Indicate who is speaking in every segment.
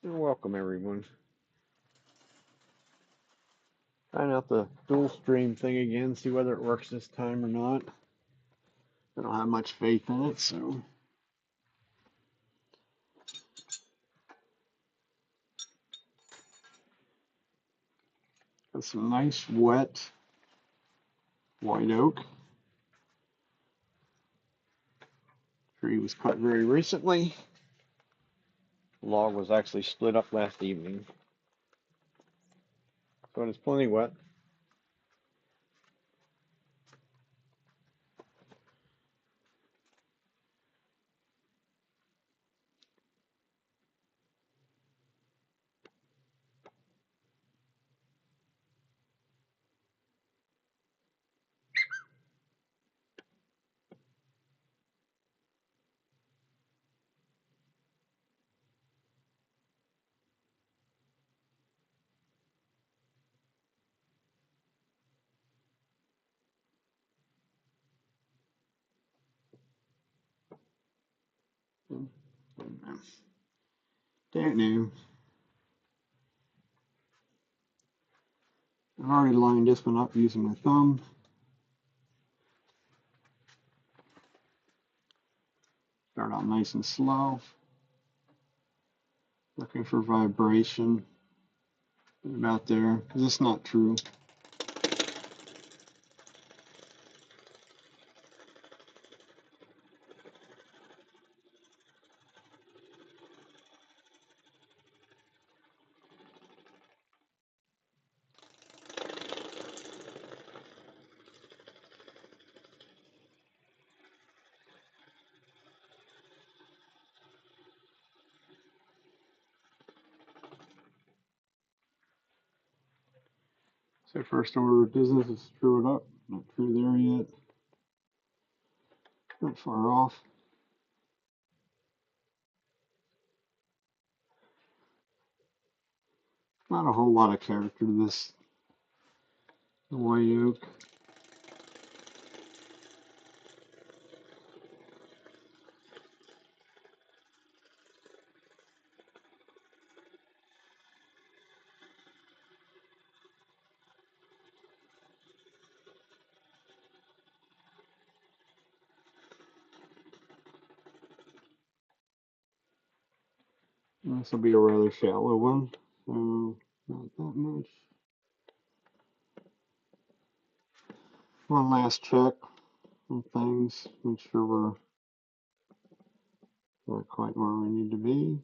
Speaker 1: You're welcome, everyone. Trying out the dual stream thing again, see whether it works this time or not. I don't have much faith in it, so. Got some nice wet white oak. Tree was cut very recently. Log was actually split up last evening, so it's plenty wet. Don't know. I've already lined this one up using my thumb. Start out nice and slow. Looking for vibration about there, because it's not true. So first order of business is screw it up. Not through there yet. Not far off. Not a whole lot of character to this white oak. This will be a rather shallow one, so not that much. One last check on things, make sure we're quite where we need to be.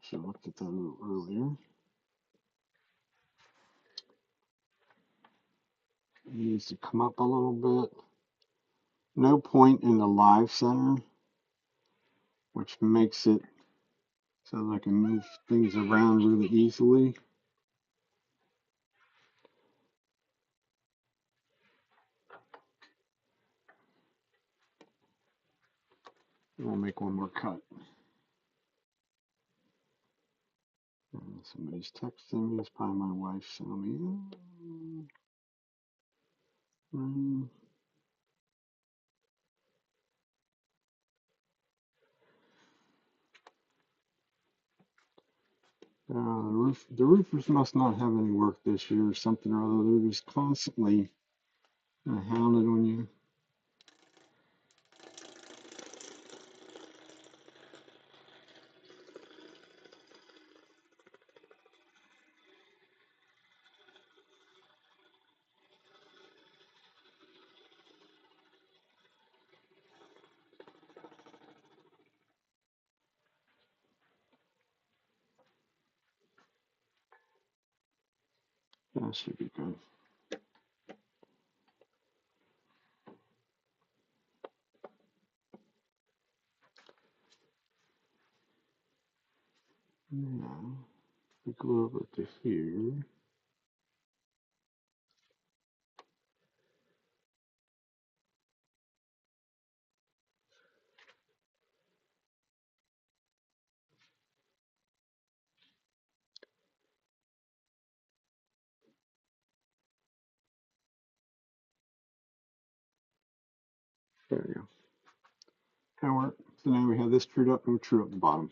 Speaker 1: Should have looked at that a little earlier. It needs to come up a little bit. No point in the live center, which makes it so that I can move things around really easily. We'll make one more cut. Somebody's texting me. It's probably my wife showing me. The roofers must not have any work this year or something or other. They're just constantly hounded on you. That should be good. Now, we go over to here. There you go. That work. So now we have this trued up and we'll true up the bottom.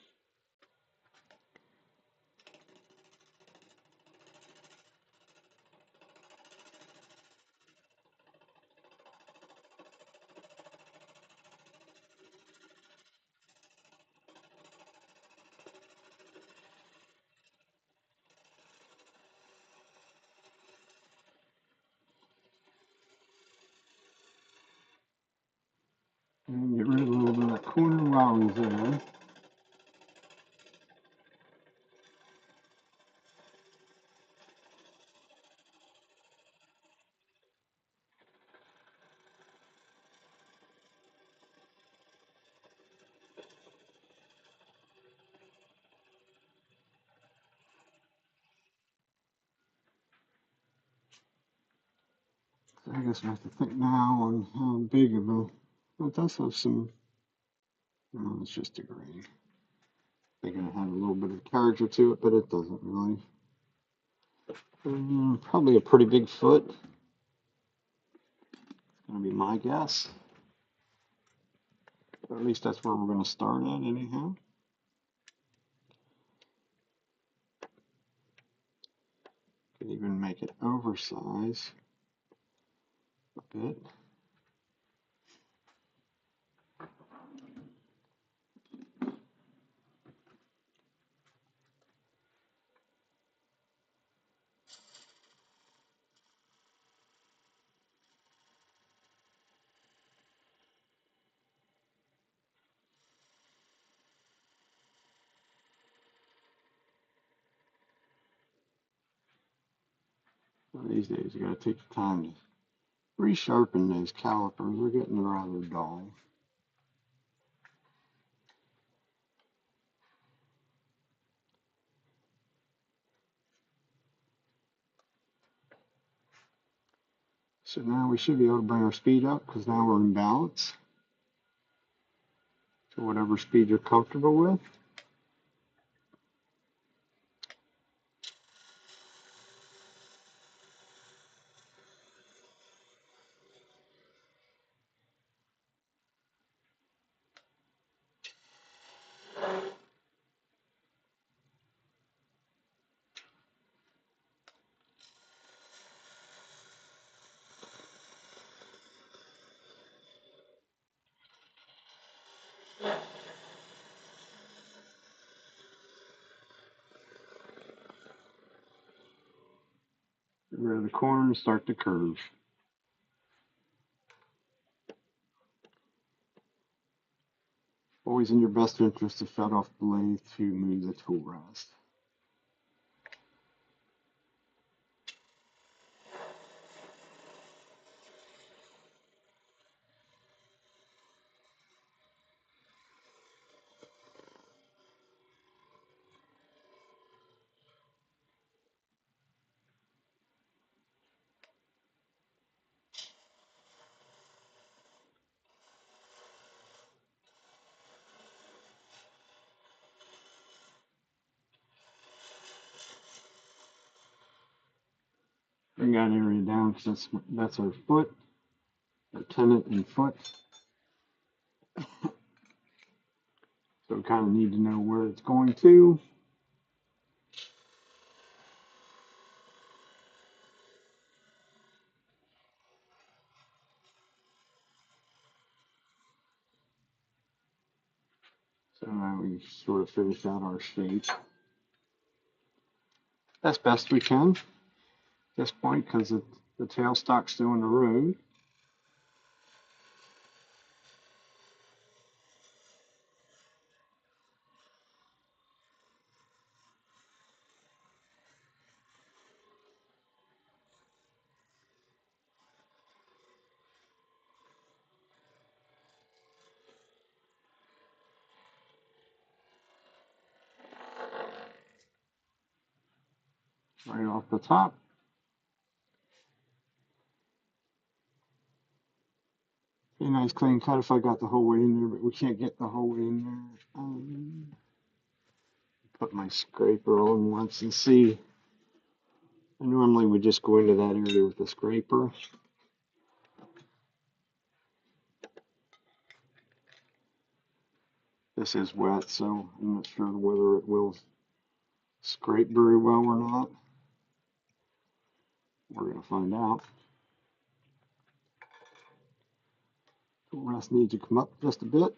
Speaker 1: And get rid of a little bit of that corner while he's there. So I guess I have to think now on how big of a, it does have some, no, it's just a grain. Thinking it had a little bit of character to it, but it doesn't really. Probably a pretty big foot. It's going to be my guess. Or at least that's where we're going to start at anyhow. Could even make it oversize a bit. One of these days you got to take the time to resharpen those calipers. They're getting rather dull. So now we should be able to bring our speed up because now we're in balance to whatever speed you're comfortable with. Get rid of the corner and start to curve. Always in your best interest to shut off the lathe to move the tool rest. Bring that area down because that's our foot, our tenon and foot. So we kind of need to know where it's going to. So now we sort of finish out our shape as best we can at this point because the tailstock's still in the road. Right off the top. Be a nice clean cut if I got the whole way in there, but we can't get the whole way in there. Put my scraper on once and see. I normally would just go into that area with the scraper. This is wet, so I'm not sure whether it will scrape very well or not. We're going to find out. The rest needs to come up just a bit.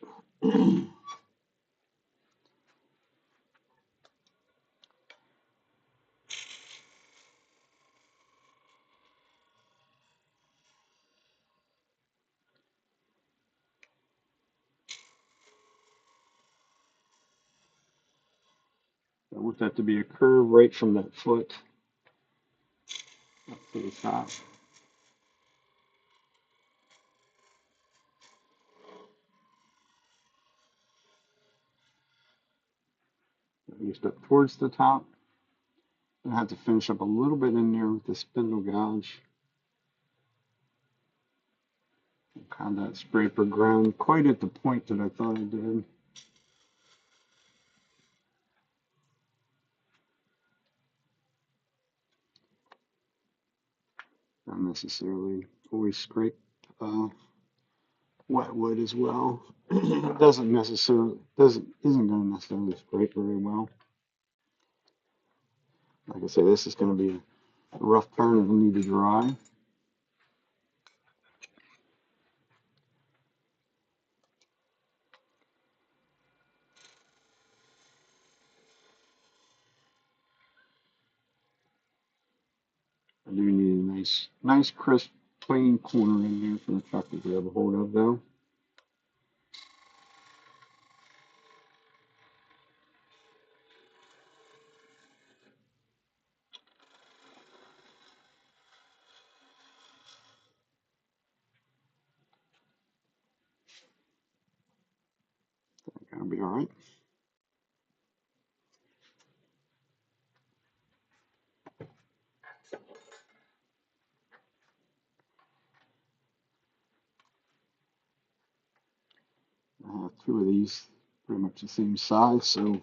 Speaker 1: I want that to be a curve right from that foot up to the top. At least up towards the top. I have to finish up a little bit in there with the spindle gouge. Kind of that scraper ground quite at the point that I thought I did. Not necessarily always scrape wet wood as well. It isn't going to necessarily scrape very well. Like I say, this is going to be a rough turn. It'll need to dry. I do need a nice crisp, clean corner in there for the truck to grab a hold of, though. That'll be all right. I have two of these pretty much the same size, so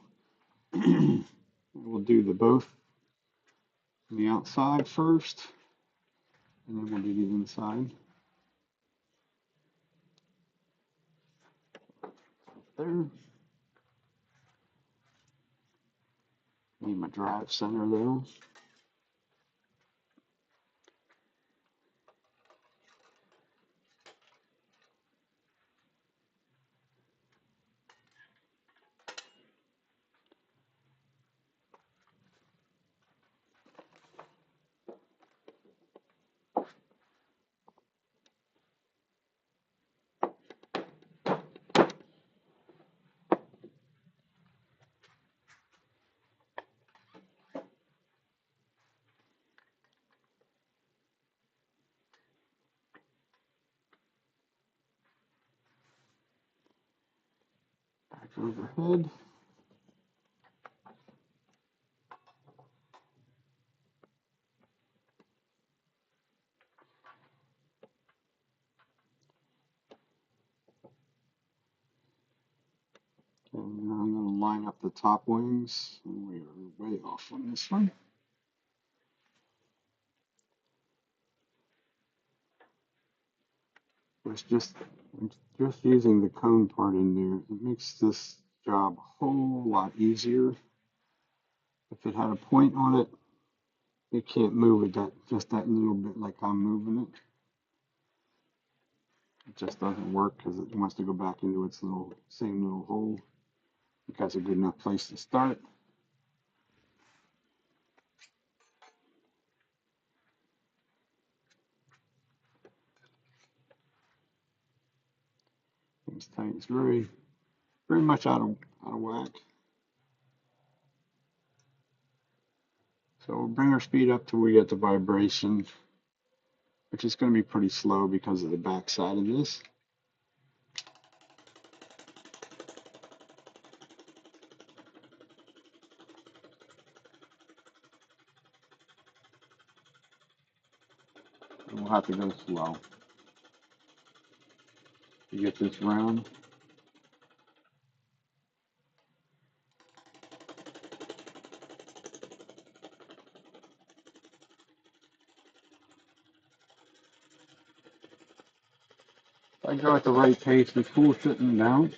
Speaker 1: we'll do the both on the outside first, and then we'll do the inside. There. Need my drive center there. Back overhead. And now I'm going to line up the top wings. We are way off on this one. It's just using the cone part in there. It makes this job a whole lot easier. If it had a point on it, you can't move it just that little bit like I'm moving it. It just doesn't work because it wants to go back into its same little hole. That's a good enough place to start. Things tight. It's very much out of whack. So we'll bring our speed up till we get the vibration, which is going to be pretty slow because of the back side of this. And we'll have to go slow to get this round. If I go at the right pace, the tool shouldn't mount.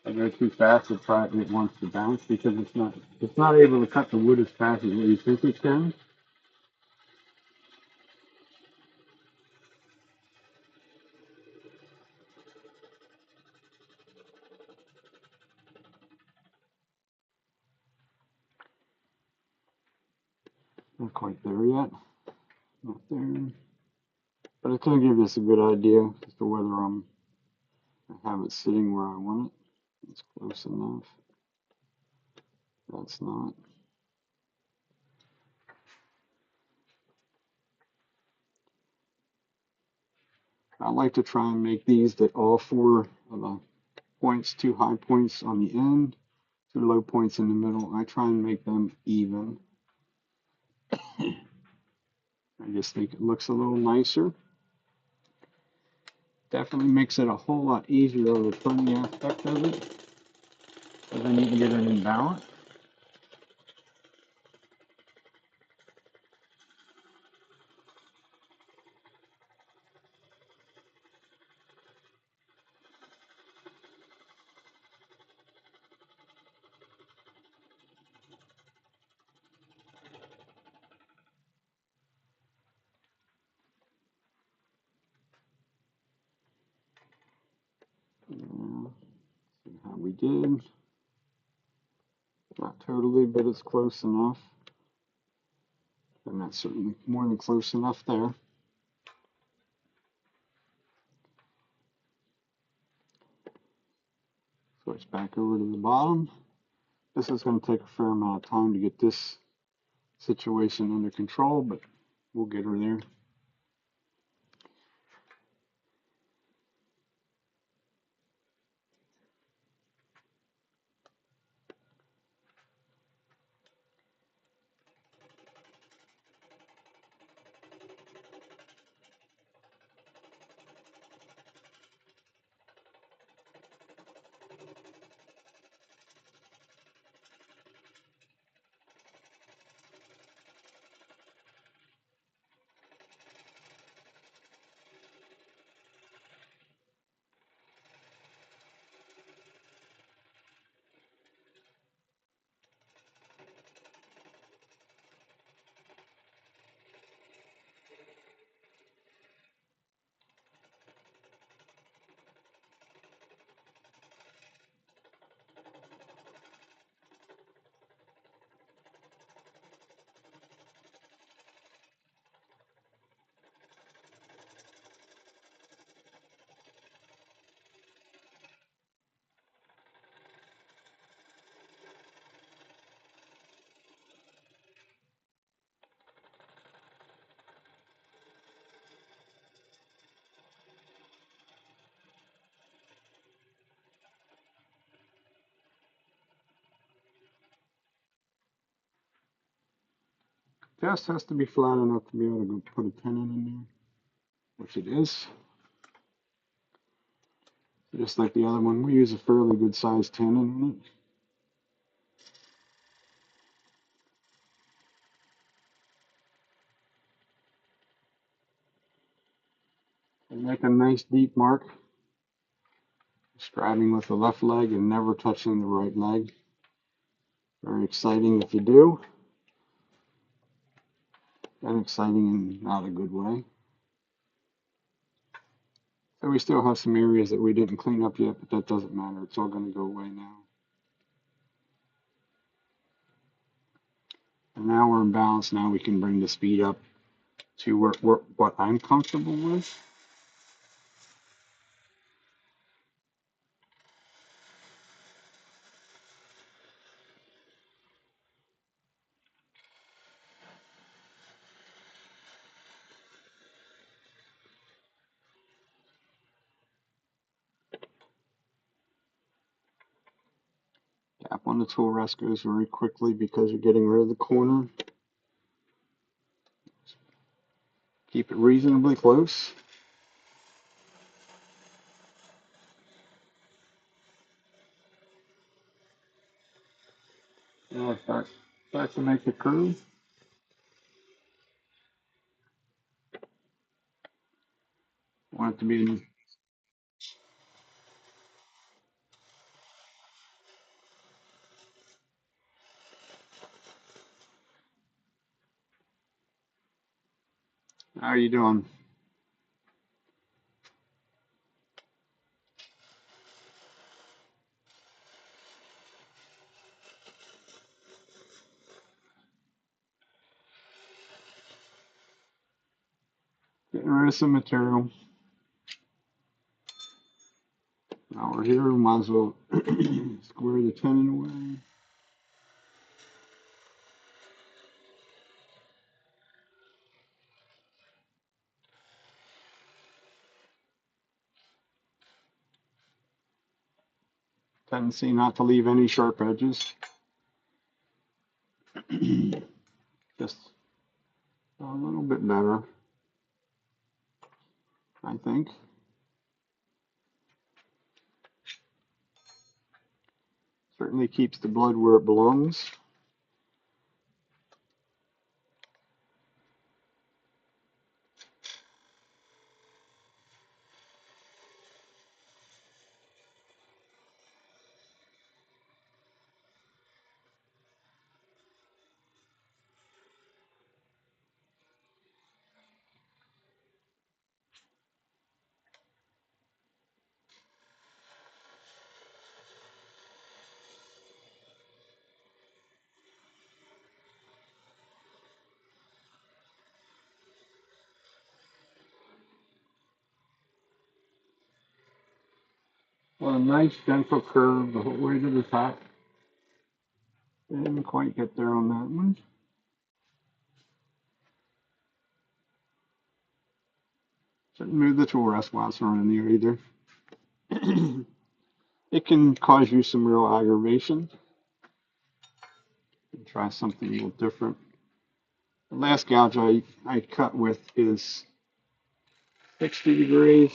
Speaker 1: If you go too fast, it wants to bounce because it's not able to cut the wood as fast as what you think it can. Not quite there yet. Not there. But it's going to give us a good idea as to whether I have it sitting where I want it. It's close enough. That's not. I like to try and make these that all four of the points, two high points on the end, two low points in the middle. I try and make them even. I just think it looks a little nicer. Definitely makes it a whole lot easier on the turning aspect of it. So then you can get it in balance. Yeah, see how we did. Not totally, but it's close enough. And that's certainly more than close enough there. Switch back over to the bottom. This is going to take a fair amount of time to get this situation under control, but we'll get her there. Just has to be flat enough to be able to go put a tenon in there, which it is. Just like the other one, we use a fairly good sized tenon in it. And make a nice deep mark, striding with the left leg and never touching the right leg. Very exciting if you do, and exciting in not a good way. So we still have some areas that we didn't clean up yet, but that doesn't matter. It's all going to go away now. And now we're in balance. Now we can bring the speed up to what I'm comfortable with. Tap on the tool rest goes very quickly because you're getting rid of the corner. Keep it reasonably close. Now start to make the curve. Want it to be How are you doing? Getting rid of some material. Now we're here, might as well square the tenon away. Tendency not to leave any sharp edges. Just a little bit better, I think. Certainly keeps the blood where it belongs. Well, a nice gentle curve the whole way to the top. Didn't quite get there on that one. Shouldn't move the tool rest while it's running there either. It can cause you some real aggravation. Try something a little different. The last gouge I cut with is 60 degrees.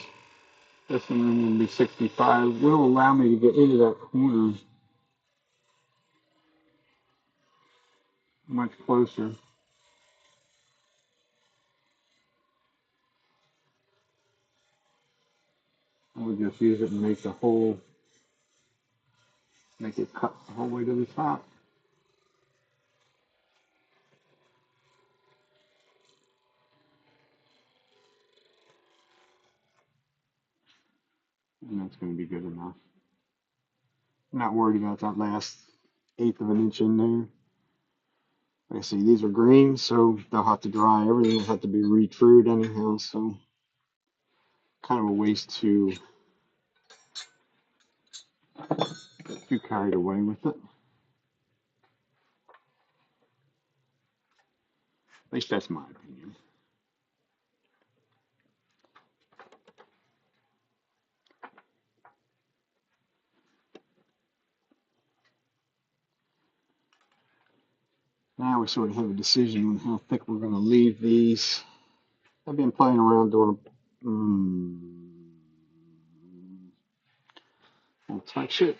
Speaker 1: This one will be 65. Will allow me to get into that corner much closer. I would just use it and make the hole, make it cut the whole way to the top. And that's going to be good enough. I'm not worried about that last eighth of an inch in there. Like I see, these are green, so they'll have to dry. Everything will have to be re-trued anyhow, so kind of a waste to get too carried away with it. At least that's my opinion. Now we sort of have a decision on how thick we're going to leave these. I've been playing around doing I'll touch it.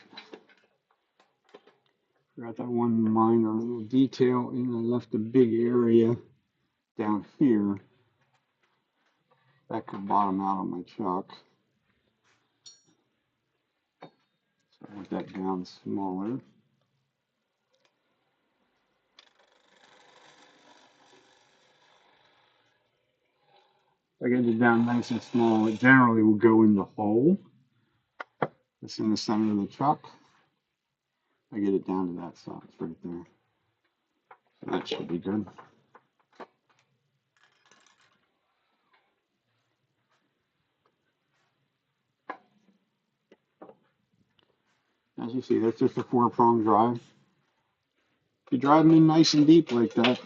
Speaker 1: Forgot that one minor little detail, and I left a big area down here that could bottom out on my chuck. So I want that down smaller. If I get it down nice and small, it generally will go in the hole that's in the center of the chuck. I get it down to that size right there. So that should be good. As you see, that's just a 4-prong drive. If you drive them in nice and deep like that,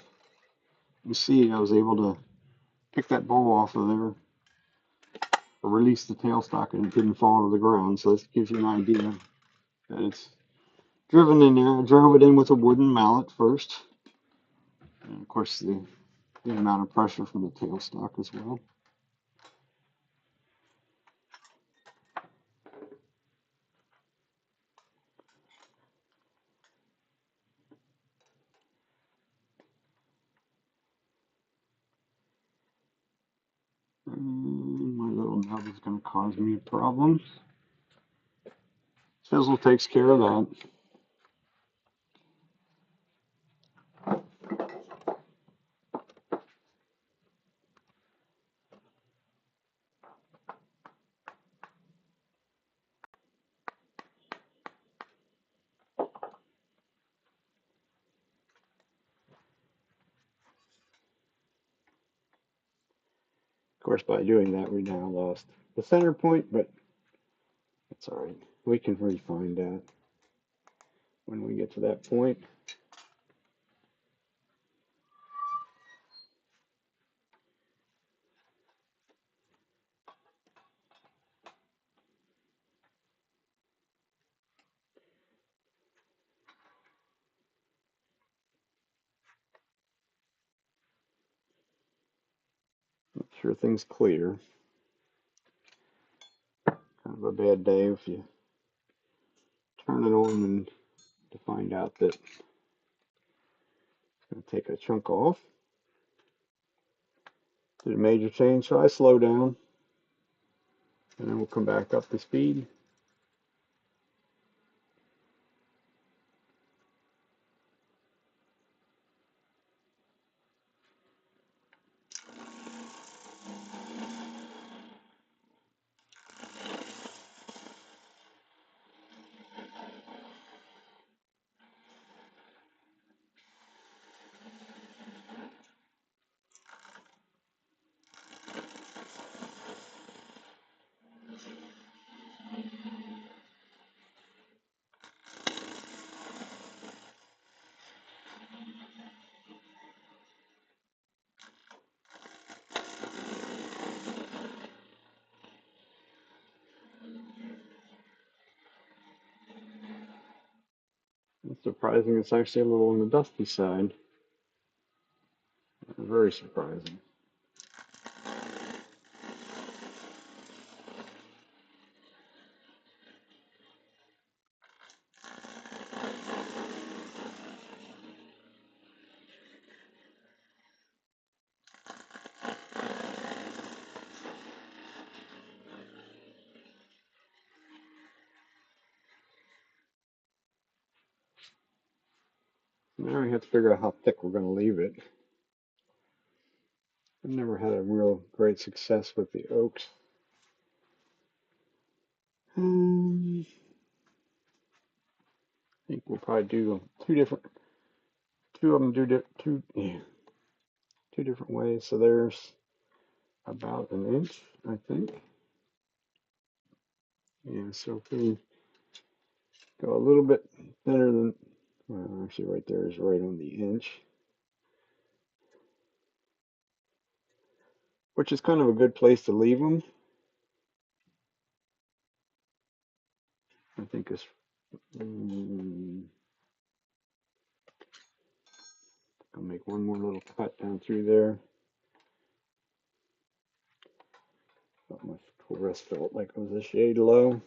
Speaker 1: you see I was able to pick that bowl off of there or release the tailstock and it didn't fall to the ground. So this gives you an idea that it's driven in there. I drove it in with a wooden mallet first. And of course the amount of pressure from the tailstock as well. And my little nub is going to cause me a problem. Chisel takes care of that. course, by doing that, we now lost the center point, but that's all right. We can refine that when we get to that point. Make sure things clear. Kind of a bad day if you turn it on and to find out that it's going to take a chunk off. Did a major change, so I slow down, and then we'll come back up to speed. It's surprising it's actually a little on the dusty side. Very surprising. Now we have to figure out how thick we're going to leave it. I've never had a real great success with the oaks. I think we'll probably do two of them do two different ways. So there's about an inch, I think. Yeah, so if we go a little bit thinner than, well, actually right there is right on the inch, which is kind of a good place to leave them. I think it's, I'll make one more little cut down through there. Thought my wrist felt like it was a shade low.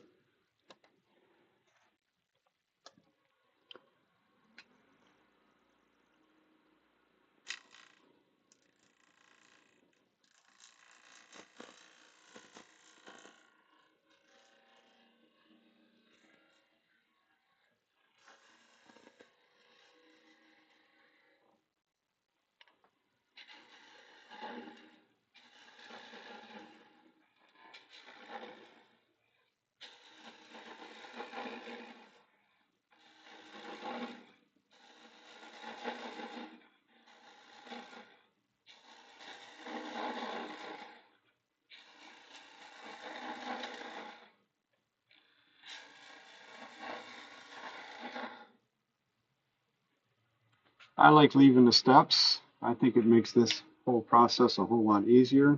Speaker 1: I like leaving the steps. I think it makes this whole process a whole lot easier.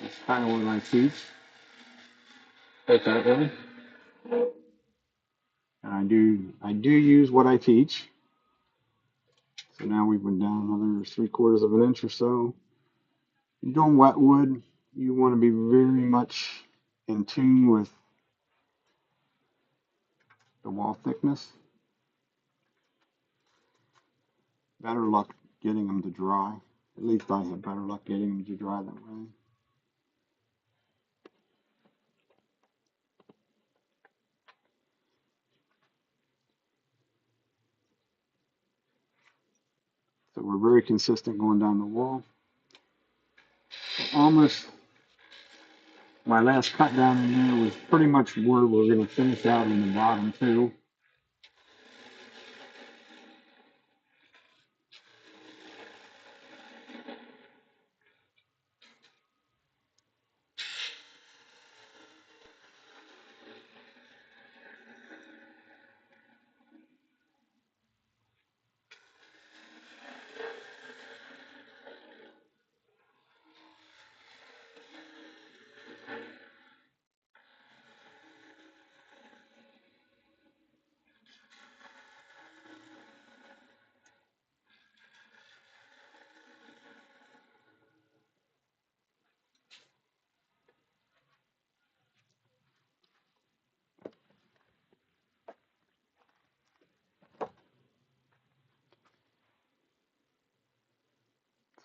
Speaker 1: It's kind of what I teach. Okay. And I do use what I teach. So now we've been down another 3/4 of an inch or so. You're doing wet wood, you want to be very much in tune with the wall thickness. Better luck getting them to dry. At least I have better luck getting them to dry that way. So we're very consistent going down the wall. Almost my last cut down in there was pretty much where we're going to finish out in the bottom too.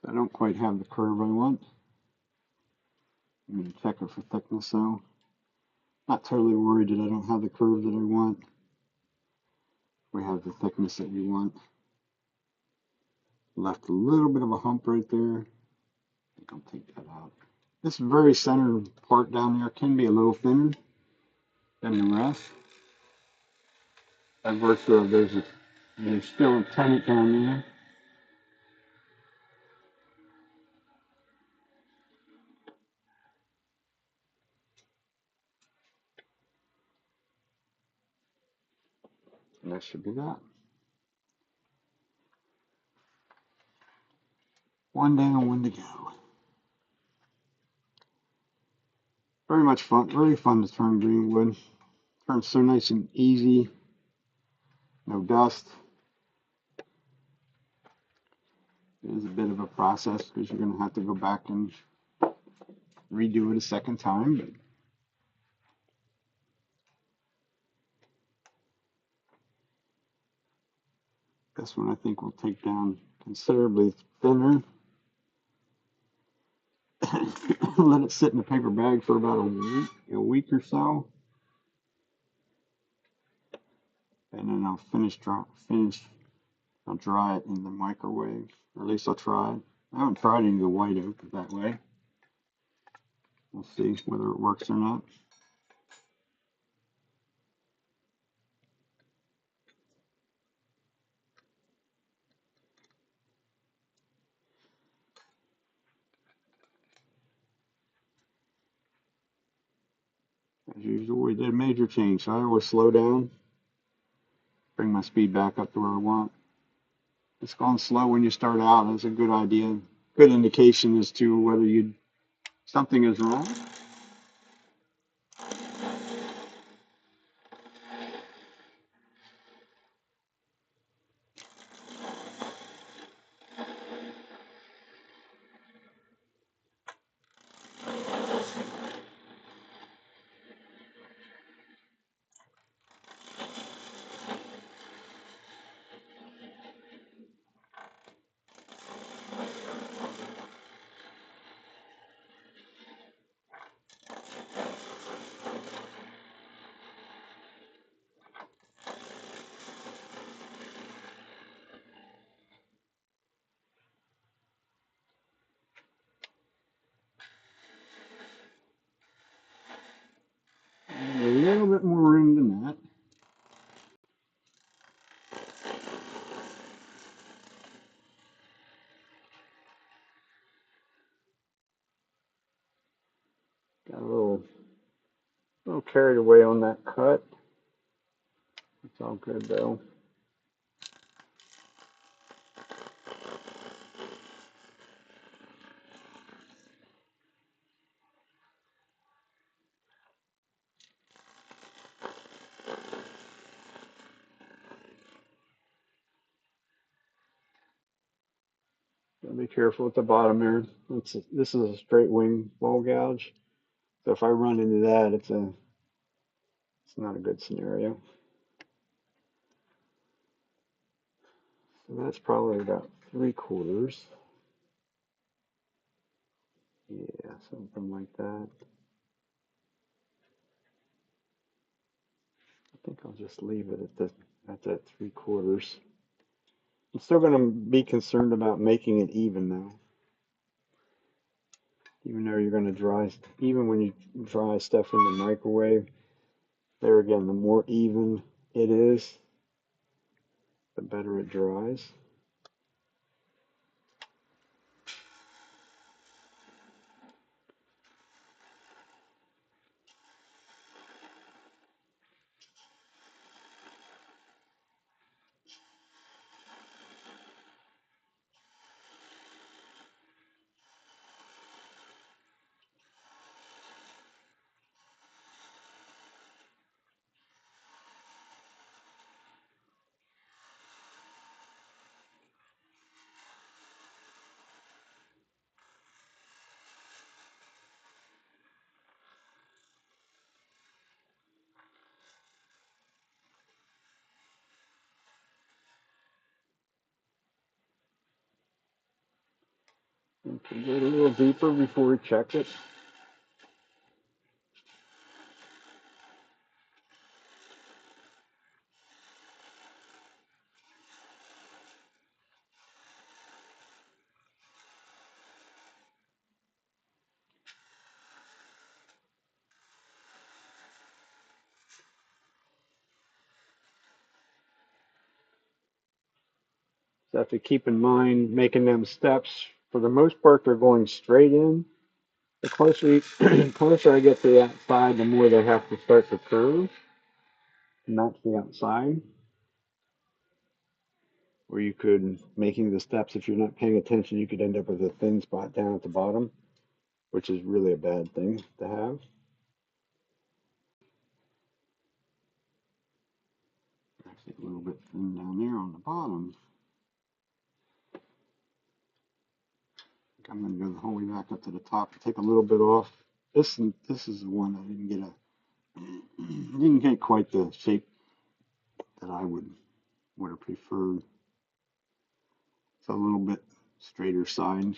Speaker 1: I don't quite have the curve I want. I'm going to check it for thickness though. Not totally worried that I don't have the curve that I want. We have the thickness that we want. Left a little bit of a hump right there. I think I'll take that out. This very center part down there can be a little thinner than the rest. By virtue of there's still a tenon down there. And that should be that. One down, one to go. Very much fun, very fun to turn green wood. Turns so nice and easy. No dust. It is a bit of a process because you're going to have to go back and redo it a second time. But this one I think will take down considerably thinner. Let it sit in a paper bag for about a week or so. And then I'll I'll dry it in the microwave. Or at least I'll try it. I haven't tried any of the white oak that way. We'll see whether it works or not. As usual, we did a major change, so I always slow down, bring my speed back up to where I want. It's going slow when you start out. That's a good idea. Good indication as to whether something is wrong. A little bit more room than that. Got a little carried away on that cut. It's all good though. Gotta be careful at the bottom there. This is a straight wing ball gouge. So if I run into that, it's not a good scenario. So that's probably about 3/4. Yeah, something like that. I think I'll just leave it at that 3/4. I'm still going to be concerned about making it even though. Even though you're going to even when you dry stuff in the microwave, there again, the more even it is, the better it dries. Okay, get a little deeper before we check it. So have to keep in mind making them steps. For the most part, they're going straight in. The closer I get to the outside, the more they have to start to curve, not the outside. Or you could, making the steps, if you're not paying attention, you could end up with a thin spot down at the bottom, which is really a bad thing to have. Actually, a little bit thin down there on the bottom. I'm going to go the whole way back up to the top and take a little bit off. This is the one that didn't get quite the shape that I would have preferred. It's a little bit straighter side.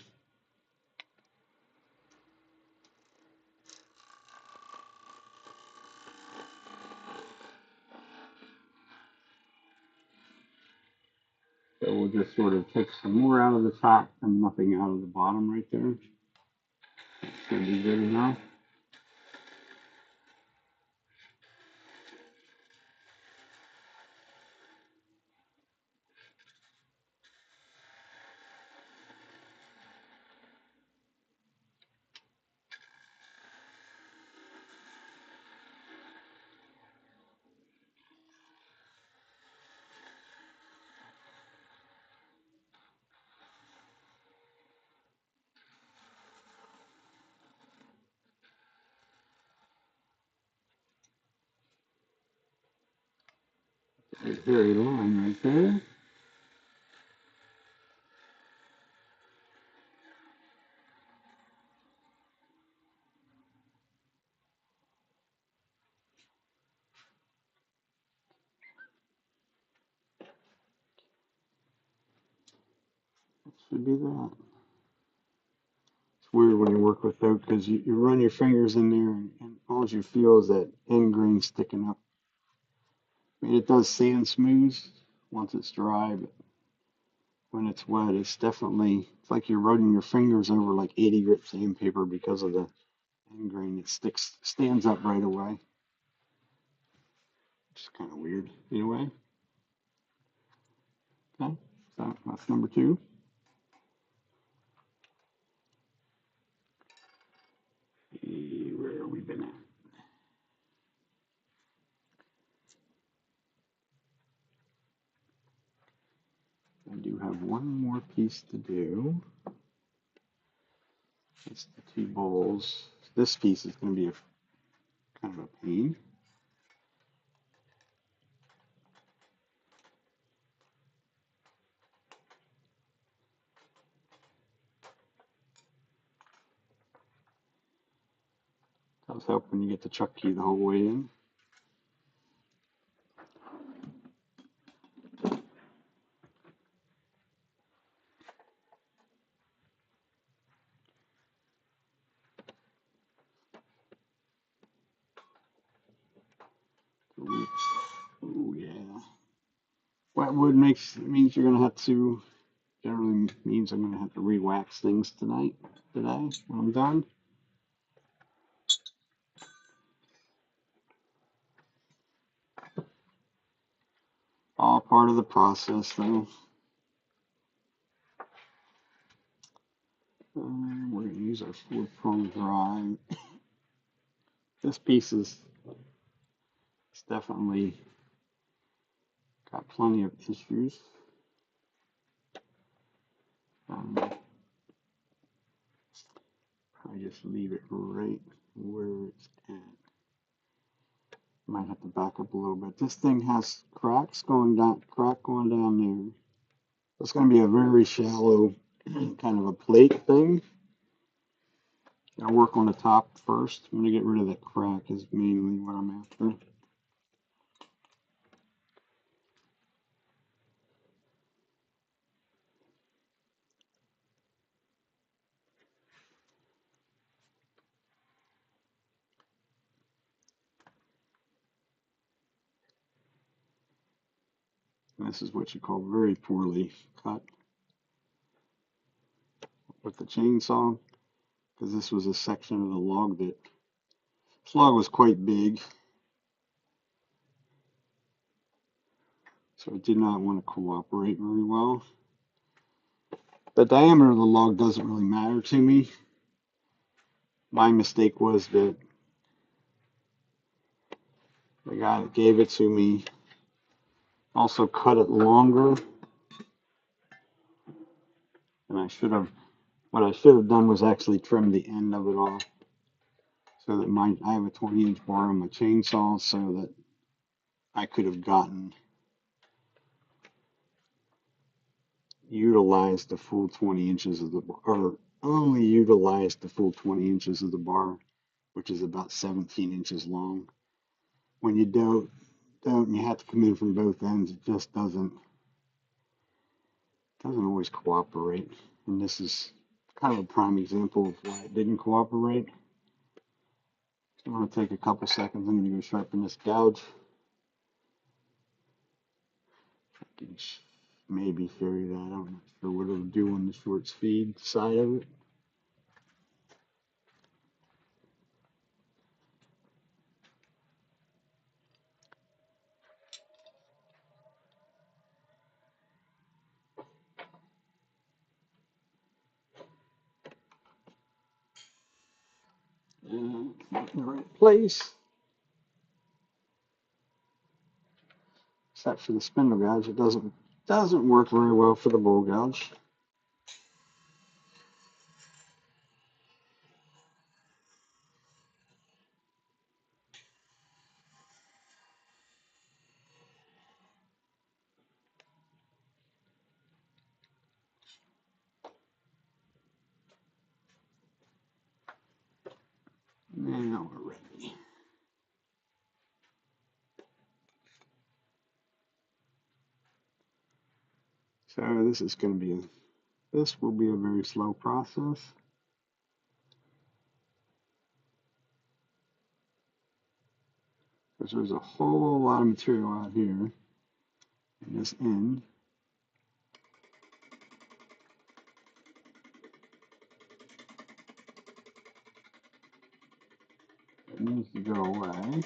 Speaker 1: So we'll just sort of take some more out of the top and nothing out of the bottom right there. That should be good enough. A hairy line right there. That should be that. It's weird when you work with oak because you run your fingers in there and all you feel is that end grain sticking up. I mean, it does sand smooth once it's dry, but when it's wet, it's like you're running your fingers over like 80 grit sandpaper because of the end grain. It stands up right away. Which is kind of weird in a way. Okay, so that's number two. Where have we been at? I do have one more piece to do. It's the two bowls. This piece is going to be a kind of a pain. Does help when you get the chuck key the whole way in. Oh yeah. Wet wood means you're gonna have to generally means I'm gonna have to re-wax things today when I'm done. All part of the process though. We're gonna use our 4-prong drive. This piece is it's definitely got plenty of issues. I just leave it right where it's at. Might have to back up a little bit. This thing has crack going down there. It's going to be a very shallow kind of a plate thing. I'll work on the top first. I'm going to get rid of that crack is mainly what I'm after. And this is what you call very poorly cut with the chainsaw, because this was a section of the log that this log was quite big, so it did not want to cooperate very well. The diameter of the log doesn't really matter to me. My mistake was that the guy that gave it to me also cut it longer than I should have. What I should have done was actually trim the end of it off, so that I have a 20-inch bar on my chainsaw, so that I could have utilized the full 20 inches of the bar, or only utilized the full 20 inches of the bar, which is about 17 inches long. When you don't, and you have to come in from both ends, it just doesn't always cooperate. And this is kind of a prime example of why it didn't cooperate. So I'm going to take a couple seconds. I'm going to go sharpen this gouge. I can maybe figure that out. I'm not sure what it'll do on the short speed side of it. And not in the right place. Except for the spindle gouge, it doesn't work very well for the bowl gouge. Now we're ready. So this will be a very slow process. Because there's a whole lot of material out here in this end. It needs to go away.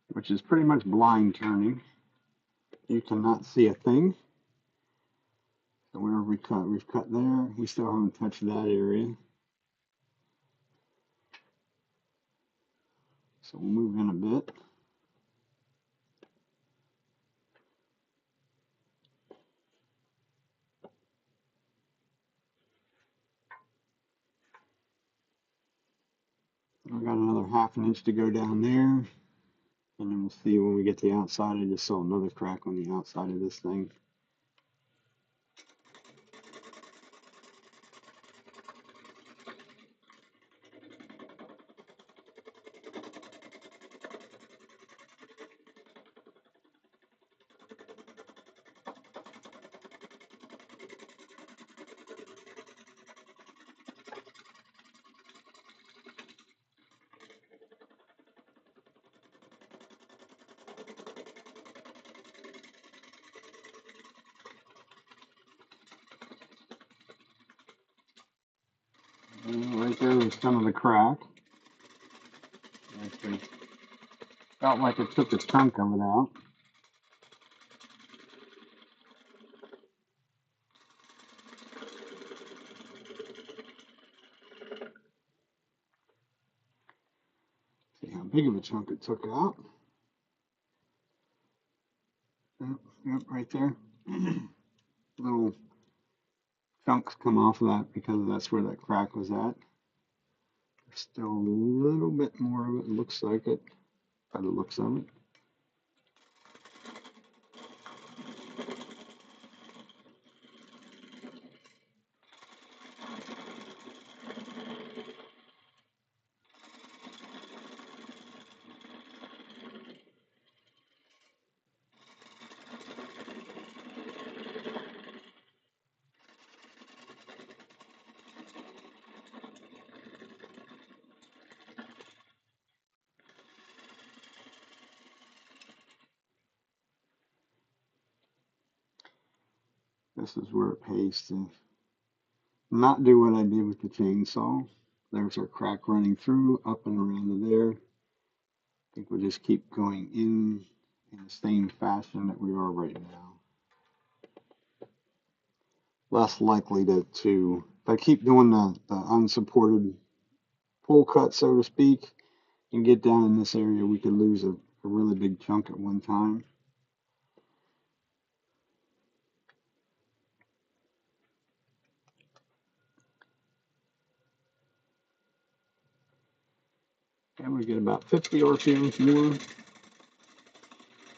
Speaker 1: Which is pretty much blind turning. You cannot see a thing. So wherever we've cut there. We still haven't touched that area. So we'll move in a bit. We've got another half an inch to go down there. And then we'll see when we get to the outside. I just saw another crack on the outside of this thing. And right there was some of the crack. Actually, felt like it took a chunk of it out. See how big of a chunk it took out. Yep, right there. Little chunks come off of that because that's where that crack was at. There's still a little bit more of it, looks like it, by the looks of it. This is where it pays to not do what I did with the chainsaw. There's our crack running through, up and around to there. I think we'll just keep going in the same fashion that we are right now. Less likely to if I keep doing the unsupported pull cut, so to speak, and get down in this area, we could lose a really big chunk at one time. And we get about 50 RPMs more.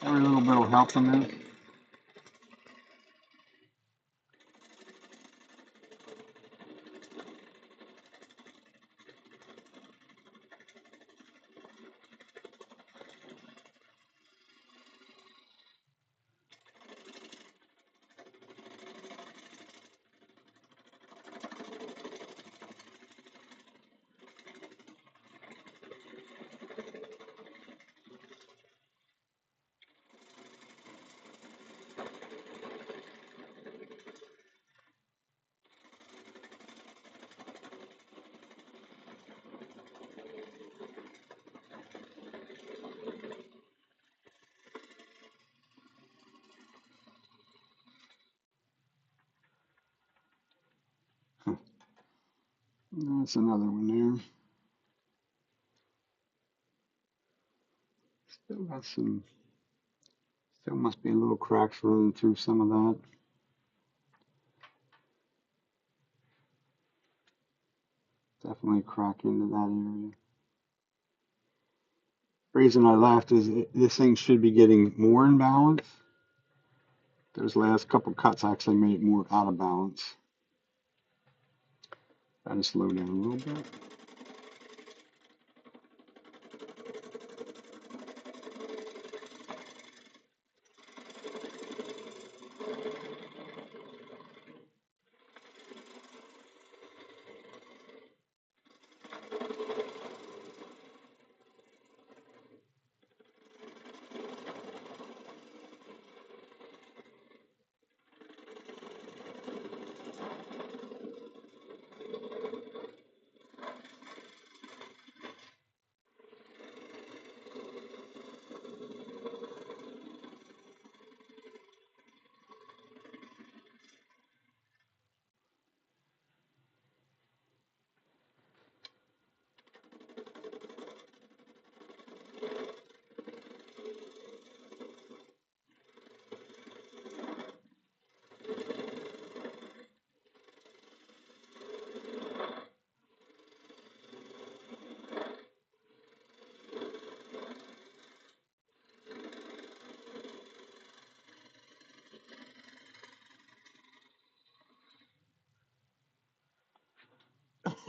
Speaker 1: Every little bit will help in this. That's another one there. Still got some, still must be a little cracks running through some of that. Definitely crack into that area. The reason I laughed is this thing should be getting more in balance. Those last couple cuts actually made it more out of balance. Gotta slow down a little bit.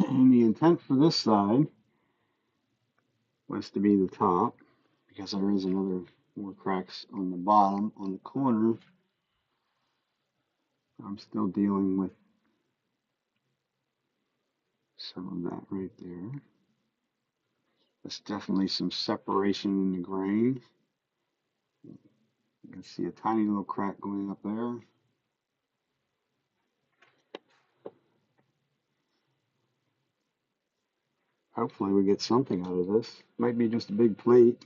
Speaker 1: And the intent for this side was to be the top, because there is another more cracks on the bottom on the corner. I'm still dealing with some of that right there. There's definitely some separation in the grain. You can see a tiny little crack going up there. Hopefully we get something out of this. Might be just a big plate.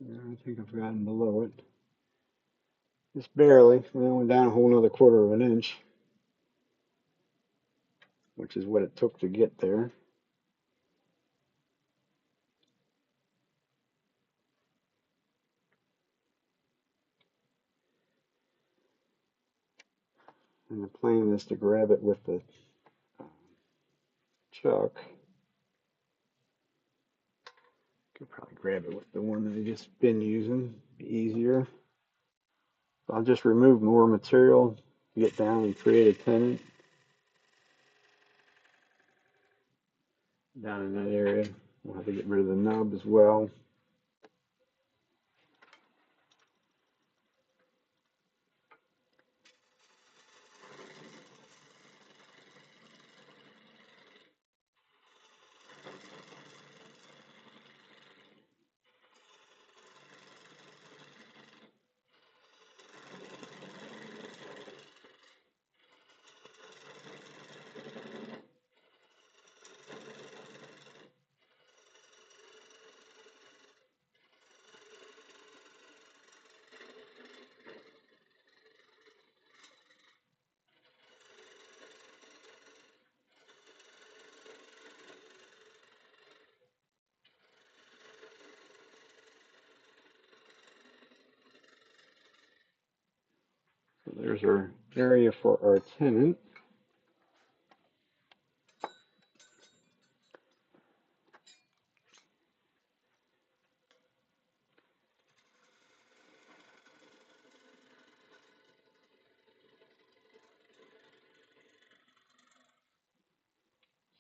Speaker 1: Yeah, I think I've gotten below it. Just barely. We went down a whole another quarter of an inch, which is what it took to get there. And the plan is to grab it with the uh, chuck. Could probably grab it with the one that I just been using. Be easier. I'll just remove more material, get down and create a tenon down in that area. We'll have to get rid of the nub as well. So there's our area for our tenon.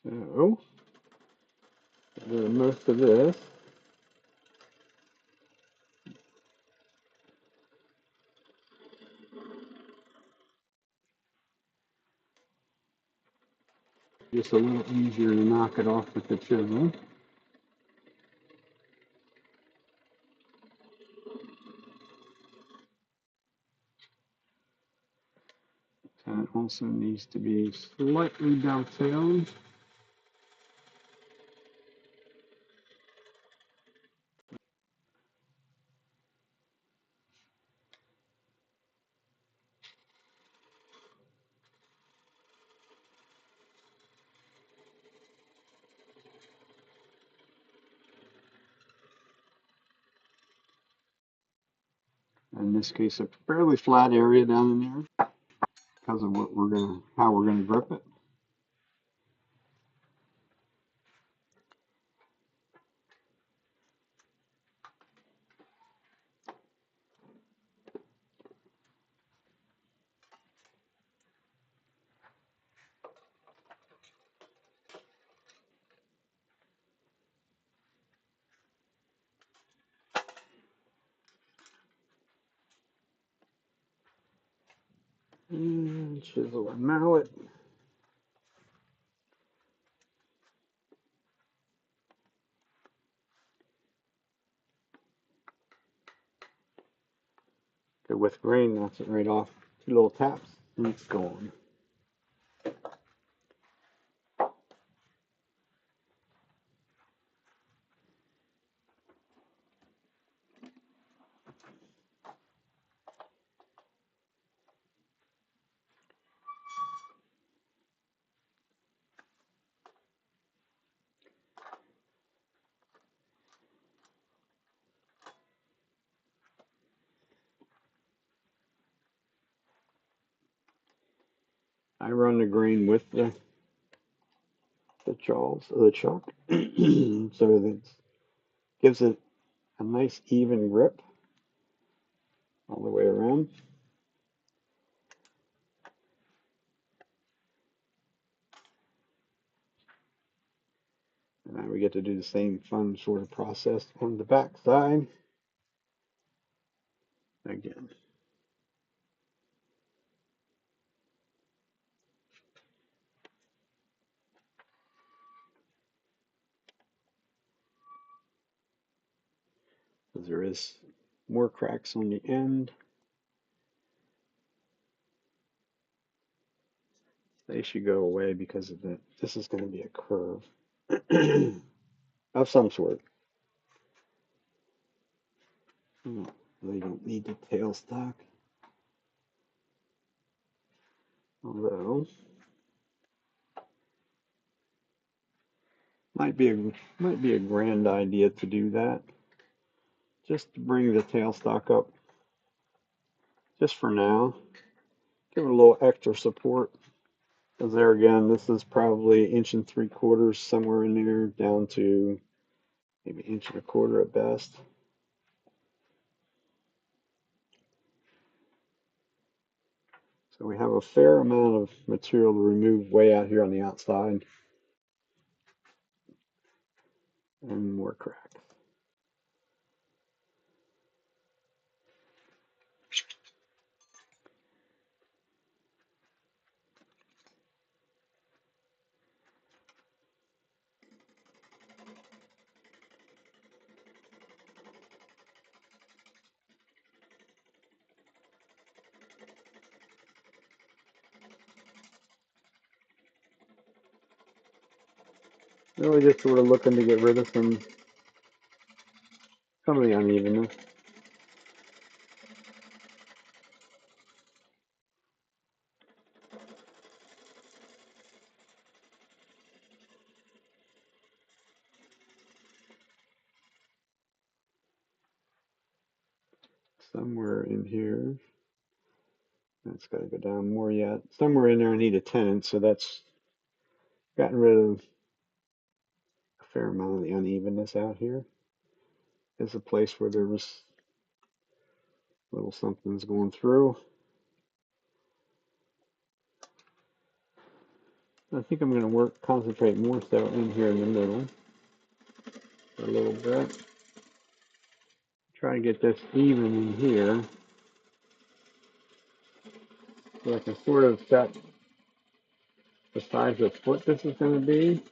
Speaker 1: So, do most of this. Just a little easier to knock it off with the chisel. Tenon also needs to be slightly dovetailed. In this case, a fairly flat area down in there because of how we're gonna grip it. And chisel and mallet. Okay, with grain, knocks it right off. 2 little taps, and it's gone. I run the grain with the jaws of the chuck, so that it gives it a nice even grip all the way around. And now we get to do the same fun sort of process on the back side again. Because there is more cracks on the end. They should go away because of this is going to be a curve of some sort. Oh, they don't need the tailstock. Although might be a grand idea to do that. Just to bring the tailstock up just for now. Give it a little extra support. Because there again, this is probably 1 3/4, somewhere in there, down to maybe 1 1/4 at best. So we have a fair amount of material to remove way out here on the outside. And more cracks. Really just sort of looking to get rid of some of the unevenness. Somewhere in here, that's got to go down more yet. Somewhere in there I need a tenant, so that's gotten rid of a fair amount of the unevenness out here. There's a place where there was little something's going through. I think I'm going to concentrate more so in here in the middle for a little bit. Try to get this even in here so I can sort of set the size of foot this is going to be,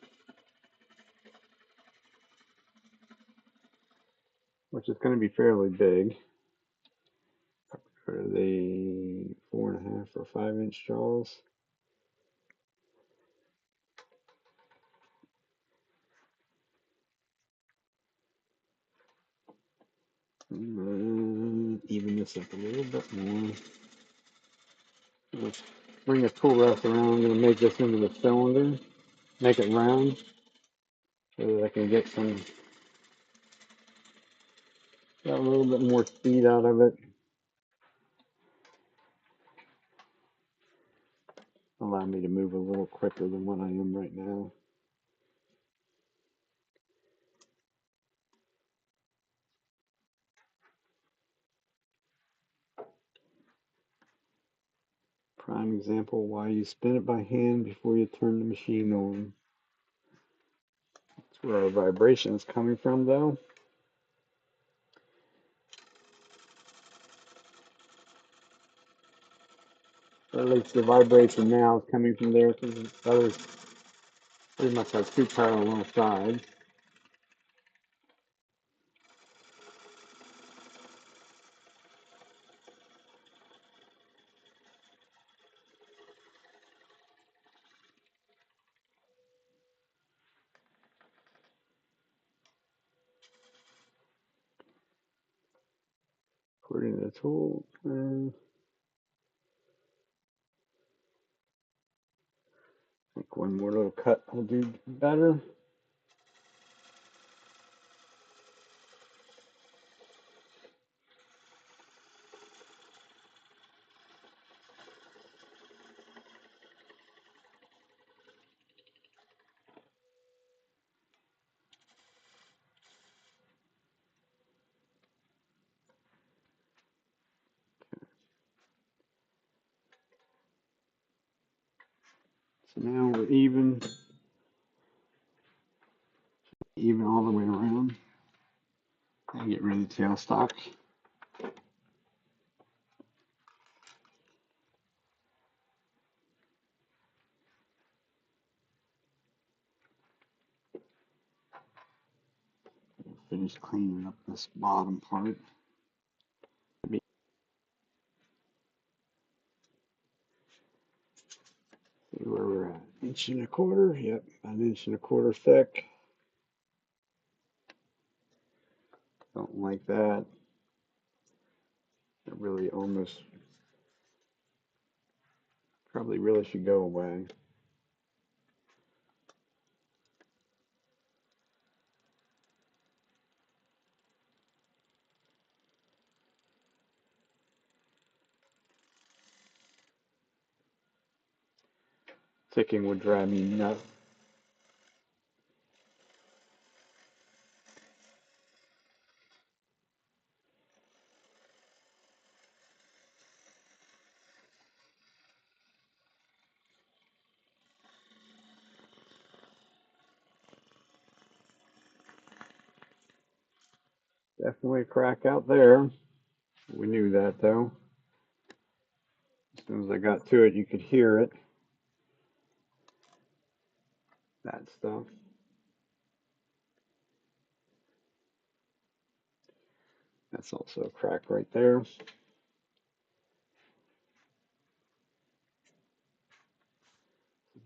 Speaker 1: which is going to be fairly big for the 4.5 or 5 inch jaws. Even this up a little bit more. Let's bring the tool rest around. I'm going to make this into the cylinder, make it round so that I can get a little bit more speed out of it. Allow me to move a little quicker than what I am right now. Prime example why you spin it by hand before you turn the machine on. That's where our vibration is coming from, though. Or at least the vibration now is coming from there because the others pretty much have two parallel sides. Putting the tool in. I think one more little cut will do better. So now we're even all the way around. And get rid of the tailstock. Finish cleaning up this bottom part. See where we're at. 1 1/4. Yep, about 1 1/4 thick. Don't like that. It really almost probably really should go away. Ticking would drive me nuts. Definitely a crack out there. We knew that though. As soon as I got to it, you could hear it. That stuff. That's also a crack right there.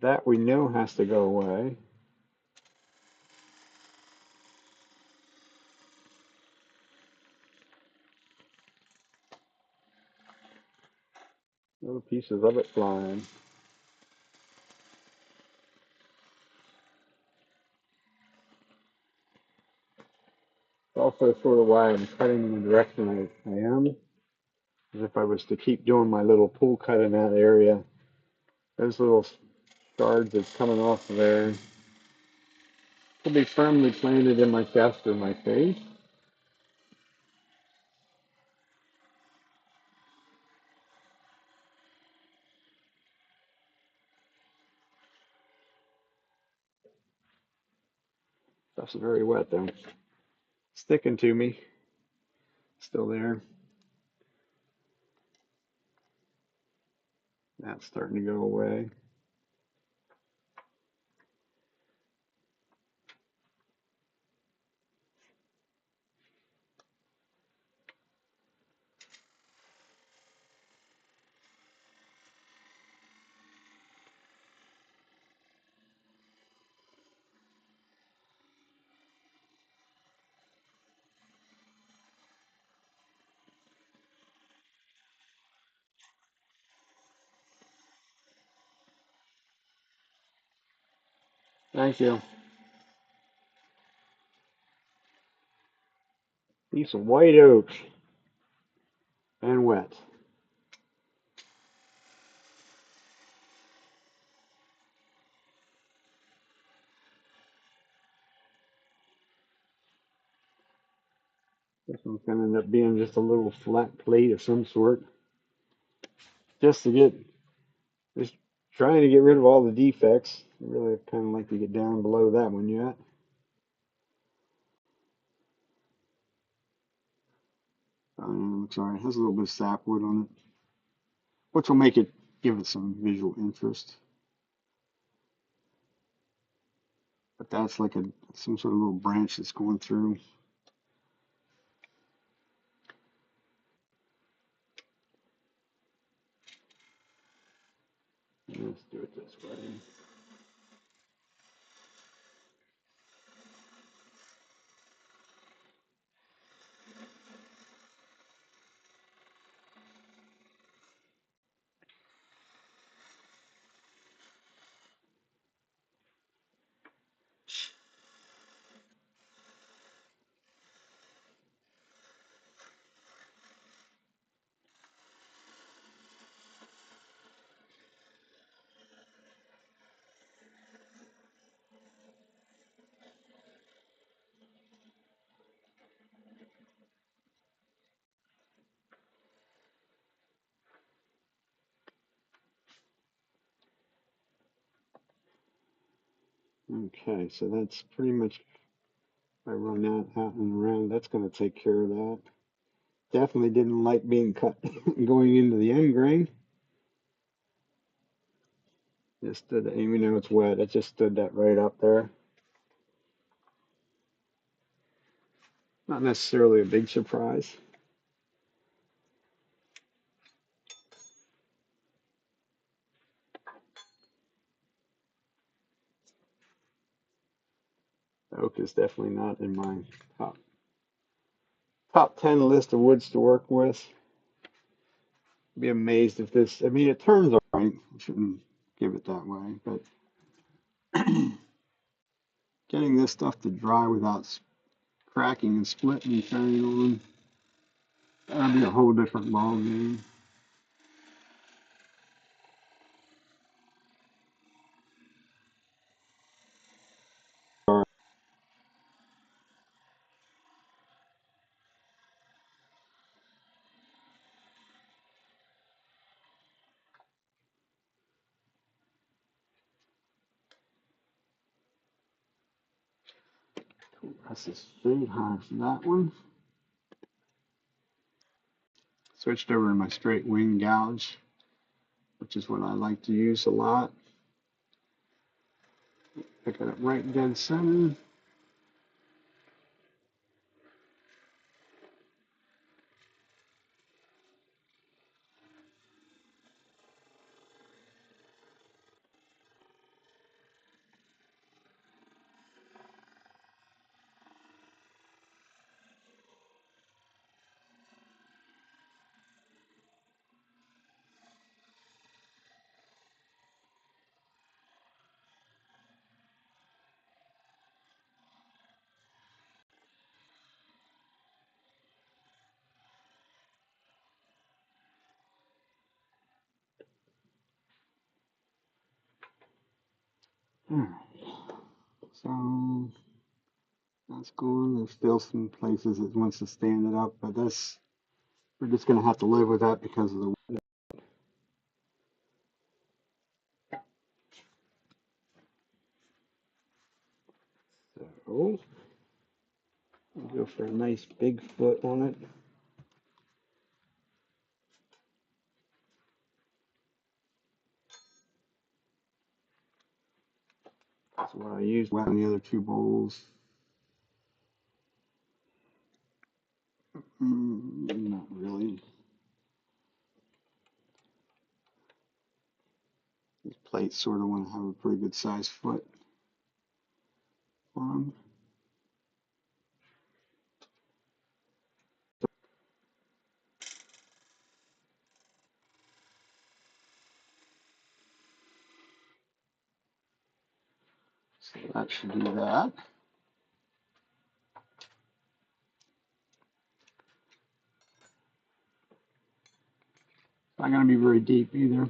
Speaker 1: That we know has to go away. Little pieces of it flying. It's also sort of why I'm cutting in the direction I am. As if I was to keep doing my little pool cut in that area, those little shards that's coming off of there will be firmly planted in my chest or my face. Stuff's very wet though. Sticking to me. Still there. That's starting to go away. Thank you. Piece of white oak and wet. This one's going to end up being just a little flat plate of some sort. Just to get, just trying to get rid of all the defects. I really kind of like to get down below that one yet. Looks alright. It has a little bit of sapwood on it, which will make it give it some visual interest. But that's like some sort of little branch that's going through. Let's do it this way. Okay, so that's pretty much, if I run that out and around, that's going to take care of that. Definitely didn't like being cut going into the end grain. Just stood, even though it's wet, it just stood that right up there. Not necessarily a big surprise. Oak is definitely not in my top 10 list of woods to work with. Be amazed if this, I mean, it turns all right. I shouldn't give it that way, but getting this stuff to dry without cracking and splitting and carrying on, that'd be a whole different ball game. Cool. That's this fade high for that one. Switched over to my straight wing gouge, which is what I like to use a lot. Pick it up right dead center. Alright, so that's going. There's still some places it wants to stand it up, but this we're just gonna have to live with that because of the so we'll go for a nice big foot on it. That's what I used on the other two bowls. Not really. These plates sort of want to have a pretty good sized foot on them. So that should do that. Not going to be very deep either.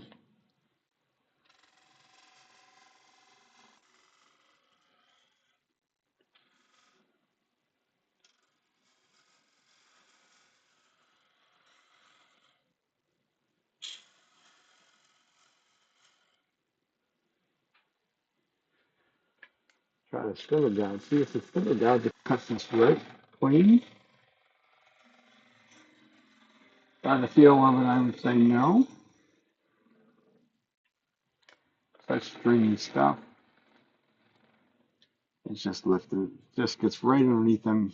Speaker 1: Try to spindle gouge. See if the spindle gouge cuts this right clean. By the feel of it, I would say no. Such stringy stuff. It's just lifted. Just gets right underneath them,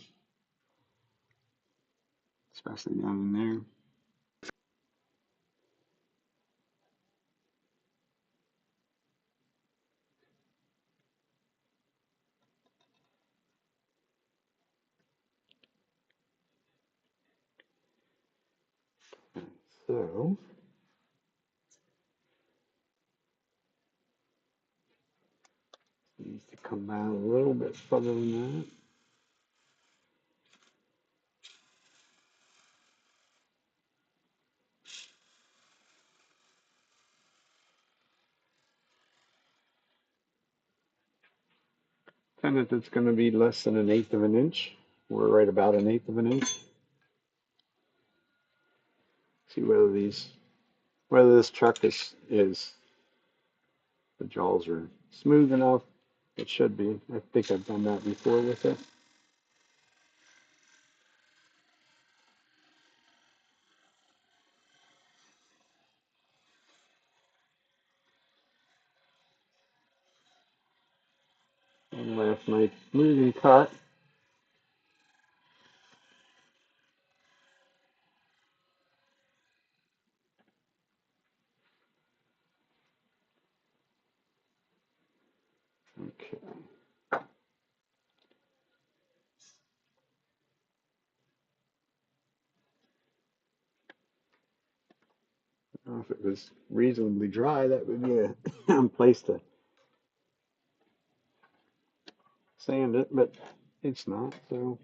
Speaker 1: especially down in there. So it needs to come down a little bit further than that. And if it's going to be less than 1/8 of an inch, we're right about 1/8 of an inch. See whether this chuck is the jaws are smooth enough. It should be. I think I've done that before with it. And with my moving cut, okay. If it was reasonably dry, that would be a place to sand it, but it's not. So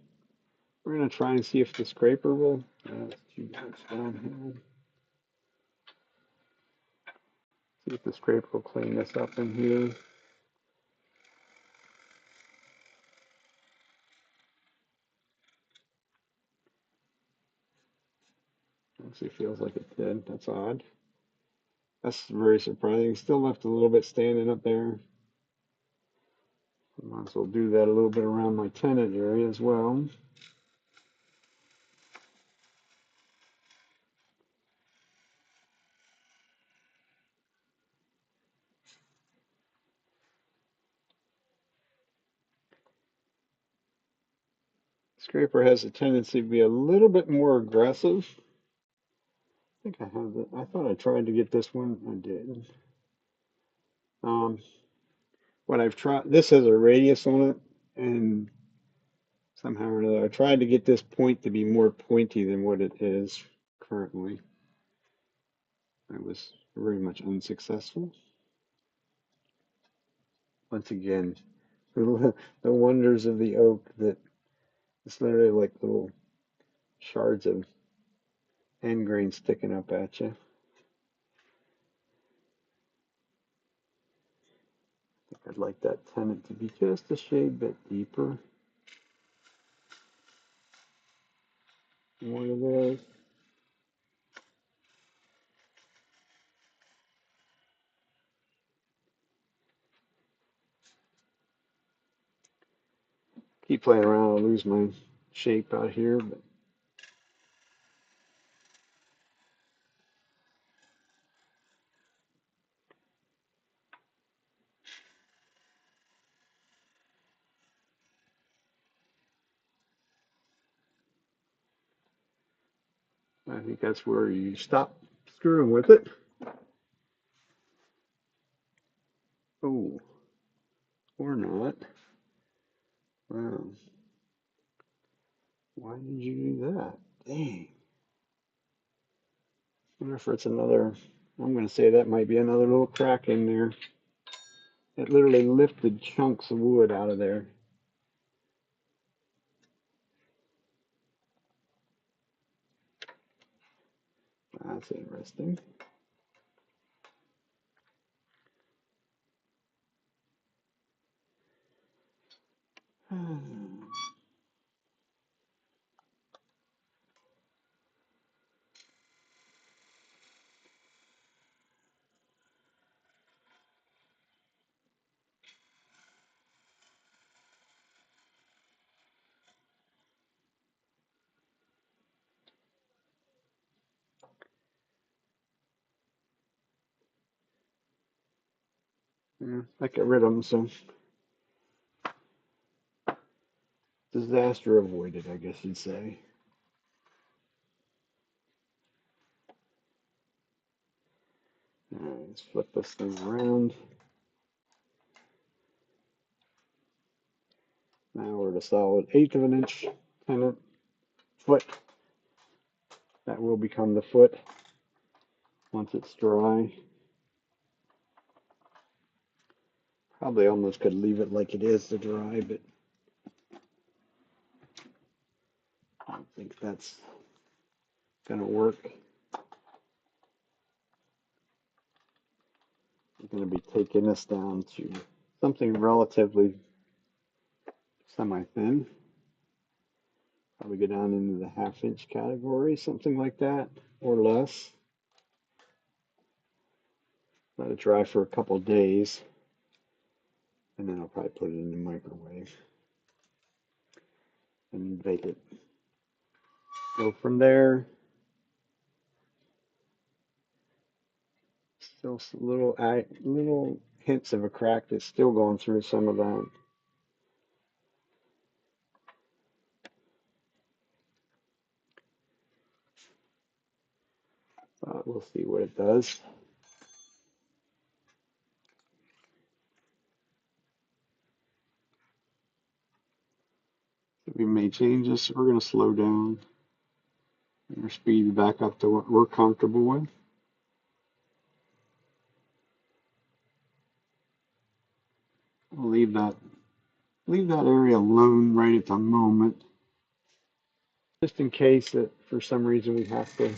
Speaker 1: we're going to try and see if the scraper will. That's too much downhill. See if the scraper will clean this up in here. Actually feels like it did. That's odd. That's very surprising. Still left a little bit standing up there. Might as well do that a little bit around my tenant area as well. Scraper has a tendency to be a little bit more aggressive. I think I have it. I thought I tried to get this one. I did. Um, what I've tried, this has a radius on it, and somehow or another, I tried to get this point to be more pointy than what it is currently. I was very much unsuccessful. Once again, the wonders of the oak that it's literally like little shards of end grain sticking up at you. I think I'd like that tenant to be just a shade bit deeper. One of those. Keep playing around, I'll lose my shape out here, but I think that's where you stop screwing with it. Oh, or not. Wow. Why did you do that? Dang. I wonder if it's another, I'm going to say that might be another little crack in there. It literally lifted chunks of wood out of there. That's interesting. Yeah, I got rid of them, so disaster avoided, I guess you'd say. All right, let's flip this thing around. Now we're at a solid 1/8 of an inch tenant foot. That will become the foot once it's dry. Probably almost could leave it like it is to dry, but I don't think that's gonna work. I'm gonna be taking this down to something relatively semi-thin. Probably go down into the 1/2 inch category, something like that, or less. Let it dry for a couple days, and then I'll probably put it in the microwave and bake it. Go from there. Still little hints of a crack that's still going through some of that. We'll see what it does. If we made changes, we're going to slow down our speed back up to what we're comfortable with. We'll leave that area alone right at the moment, just in case that for some reason we have to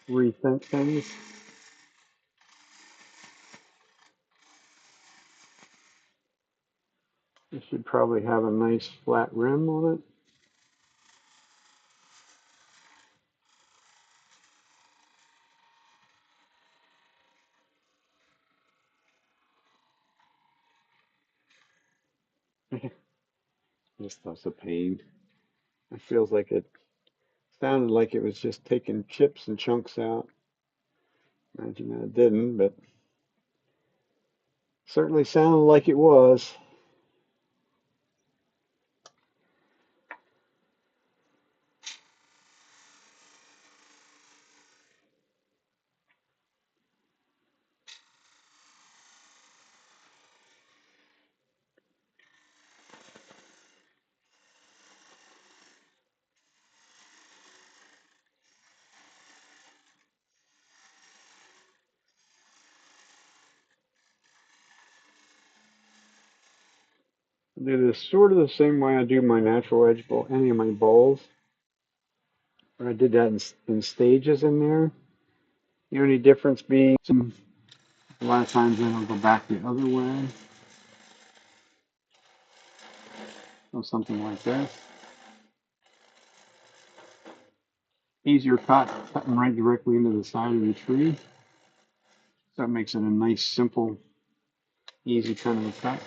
Speaker 1: rethink things. It should probably have a nice flat rim on it. This stuff's a pain. It feels like it sounded like it was just taking chips and chunks out. Imagine that it didn't, but certainly sounded like it was. I do this sort of the same way I do my natural edge bowl, any of my bowls. But I did that in stages in there. The only difference being a lot of times then I'll go back the other way. Or something like this. Easier cut, cutting right directly into the side of the tree. So that makes it a nice, simple, easy kind of a cut.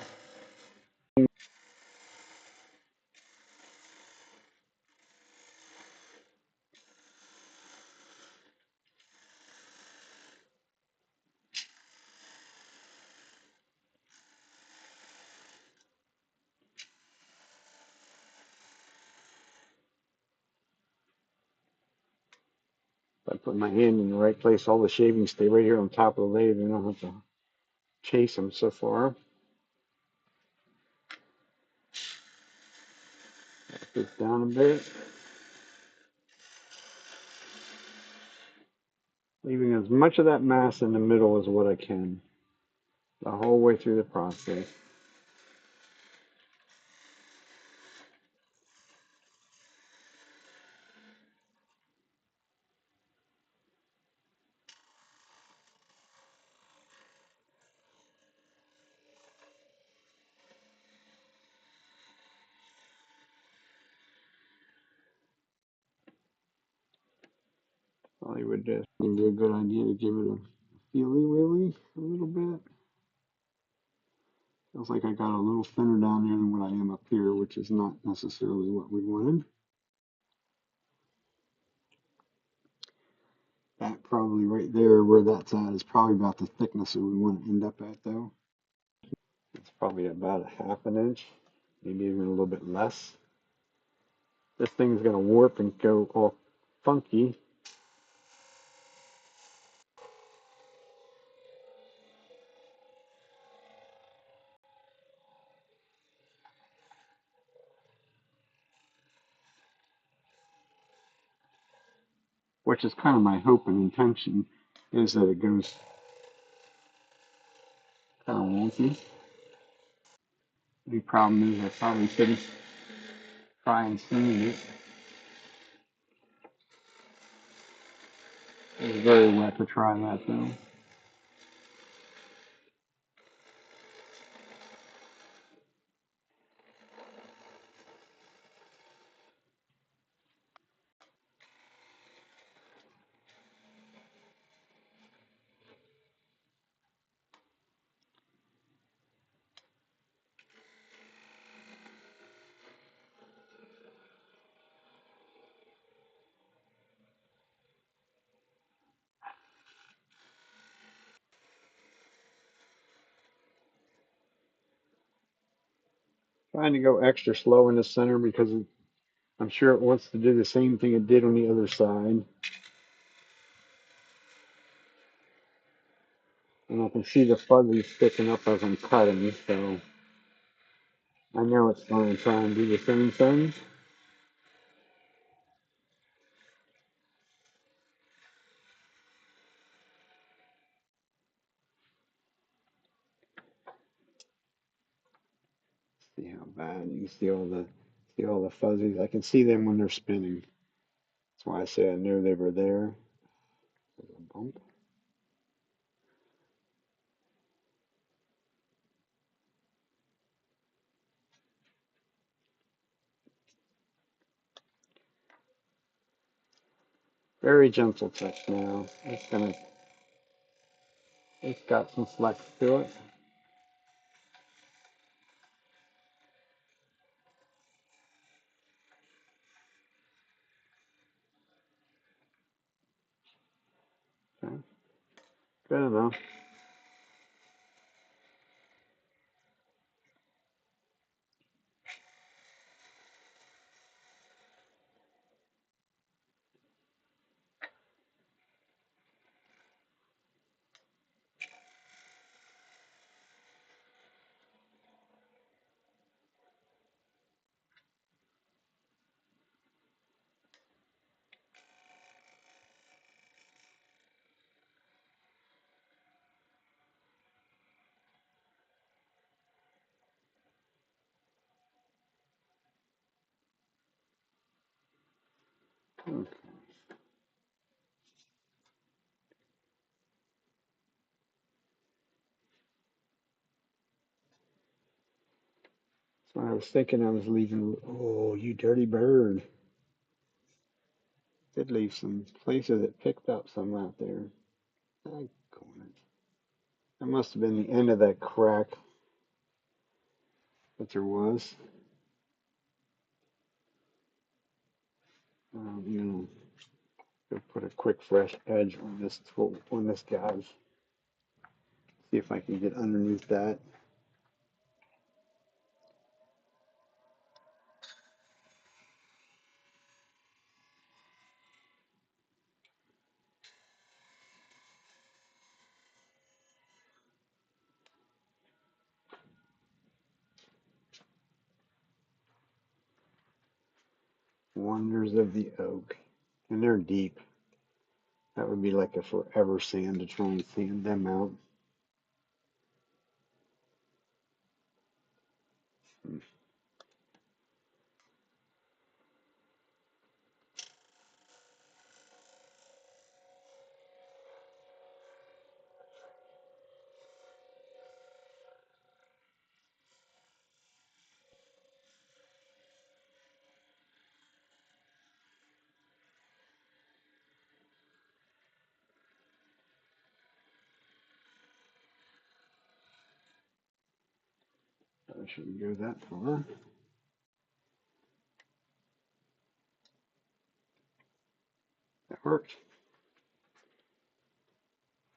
Speaker 1: If I put my hand in the right place, all the shavings stay right here on top of the lathe, and I don't have to chase them so far. Put this down a bit, leaving as much of that mass in the middle as what I can the whole way through the process. Probably would just be a good idea to give it a feely willy a little bit. Feels like I got a little thinner down there than what I am up here, which is not necessarily what we wanted. That probably right there where that's at is probably about the thickness that we want to end up at though. It's probably about a half an inch, maybe even a little bit less. This thing's going to warp and go all funky. Which is kind of my hope and intention, is that it goes kind of wonky. The problem is I probably shouldn't try and smooth it. It's very wet to try that though. Trying to go extra slow in the center because I'm sure it wants to do the same thing it did on the other side. And I can see the fuzzy sticking up as I'm cutting, so I know it's going to try and do the same thing. See how bad you can see all the fuzzies. I can see them when they're spinning. That's why I say I knew they were there. There's a bump. Very gentle touch now. It's got some flex to it. Good enough. Okay. So I was thinking I was leaving. Oh, you dirty bird! Did leave some places that picked up some out there. That must have been the end of that crack that there was. You know, go put a quick fresh edge on this tool, on this guy's. See if I can get underneath that. Wonders of the oak, and they're deep. That would be like a forever sand to try and sand them out. I shouldn't go that far. That worked.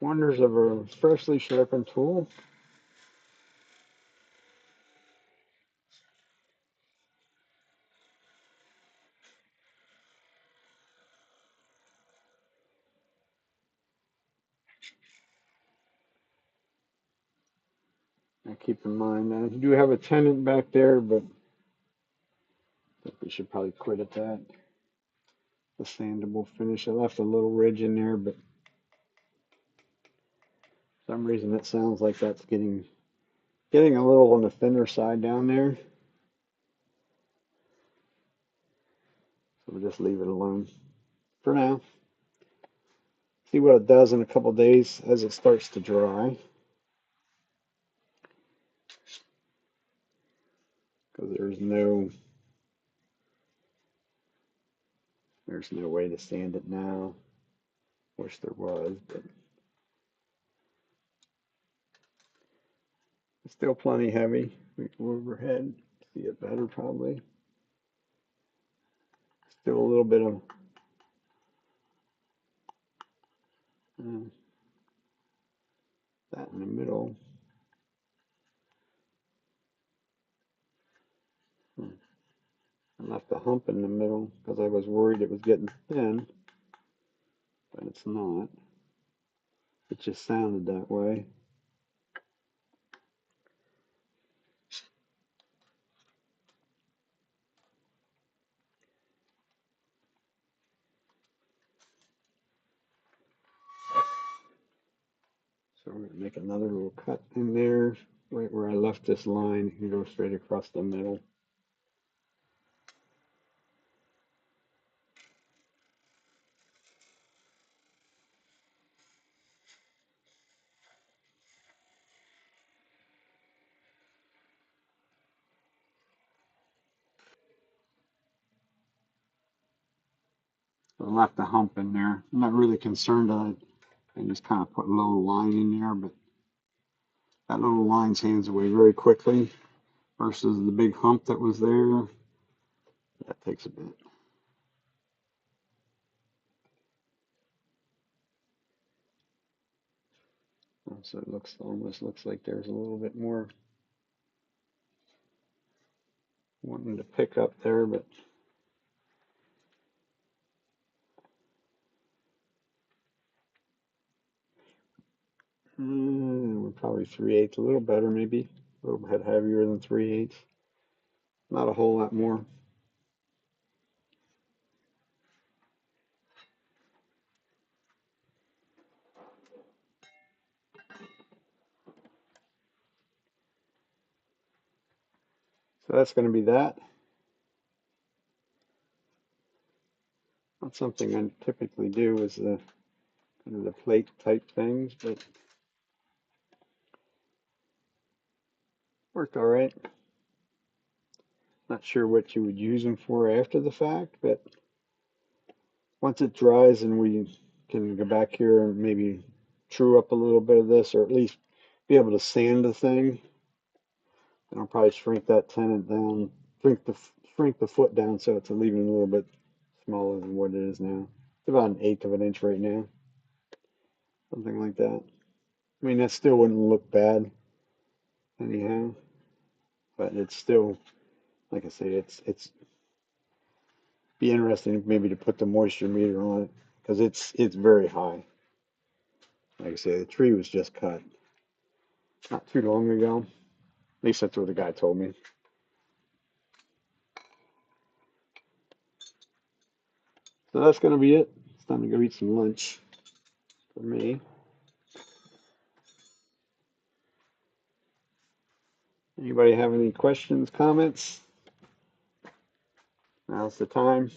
Speaker 1: Wonders of a freshly sharpened tool. Now keep in mind, I do have a tenant back there, but I think we should probably quit at that. The sandable finish. I left a little ridge in there, but for some reason it sounds like that's getting a little on the thinner side down there. So we'll just leave it alone for now. See what it does in a couple days as it starts to dry. Because there's no way to sand it now. Wish there was, but it's still plenty heavy. We go overhead, see it better probably. Still a little bit of uh, that in the middle. Hmm. I left a hump in the middle because I was worried it was getting thin, but it's not. It just sounded that way. So we're going to make another little cut in there, right where I left this line, and go straight across the middle. So I left the hump in there. I'm not really concerned that I just kind of put a little line in there, but that little line sands away very quickly versus the big hump that was there. That takes a bit. So it almost looks like there's a little bit more wanting to pick up there, but we're probably 3/8, a little better maybe, a little bit heavier than 3/8, not a whole lot more. So that's going to be that. Not something I typically do is the kind of the plate type things, but worked all right. Not sure what you would use them for after the fact, but once it dries and we can go back here and maybe true up a little bit of this, or at least be able to sand the thing, then I'll probably shrink that tenon down, shrink the foot down so it's even a little bit smaller than what it is now. It's about 1/8 of an inch right now, something like that. I mean, that still wouldn't look bad anyhow, but it's still, like I say, it's be interesting maybe to put the moisture meter on it because it's very high. Like I say, the tree was just cut not too long ago. At least that's what the guy told me. So that's gonna be it. It's time to go eat some lunch for me. Anybody have any questions, comments? Now's the time.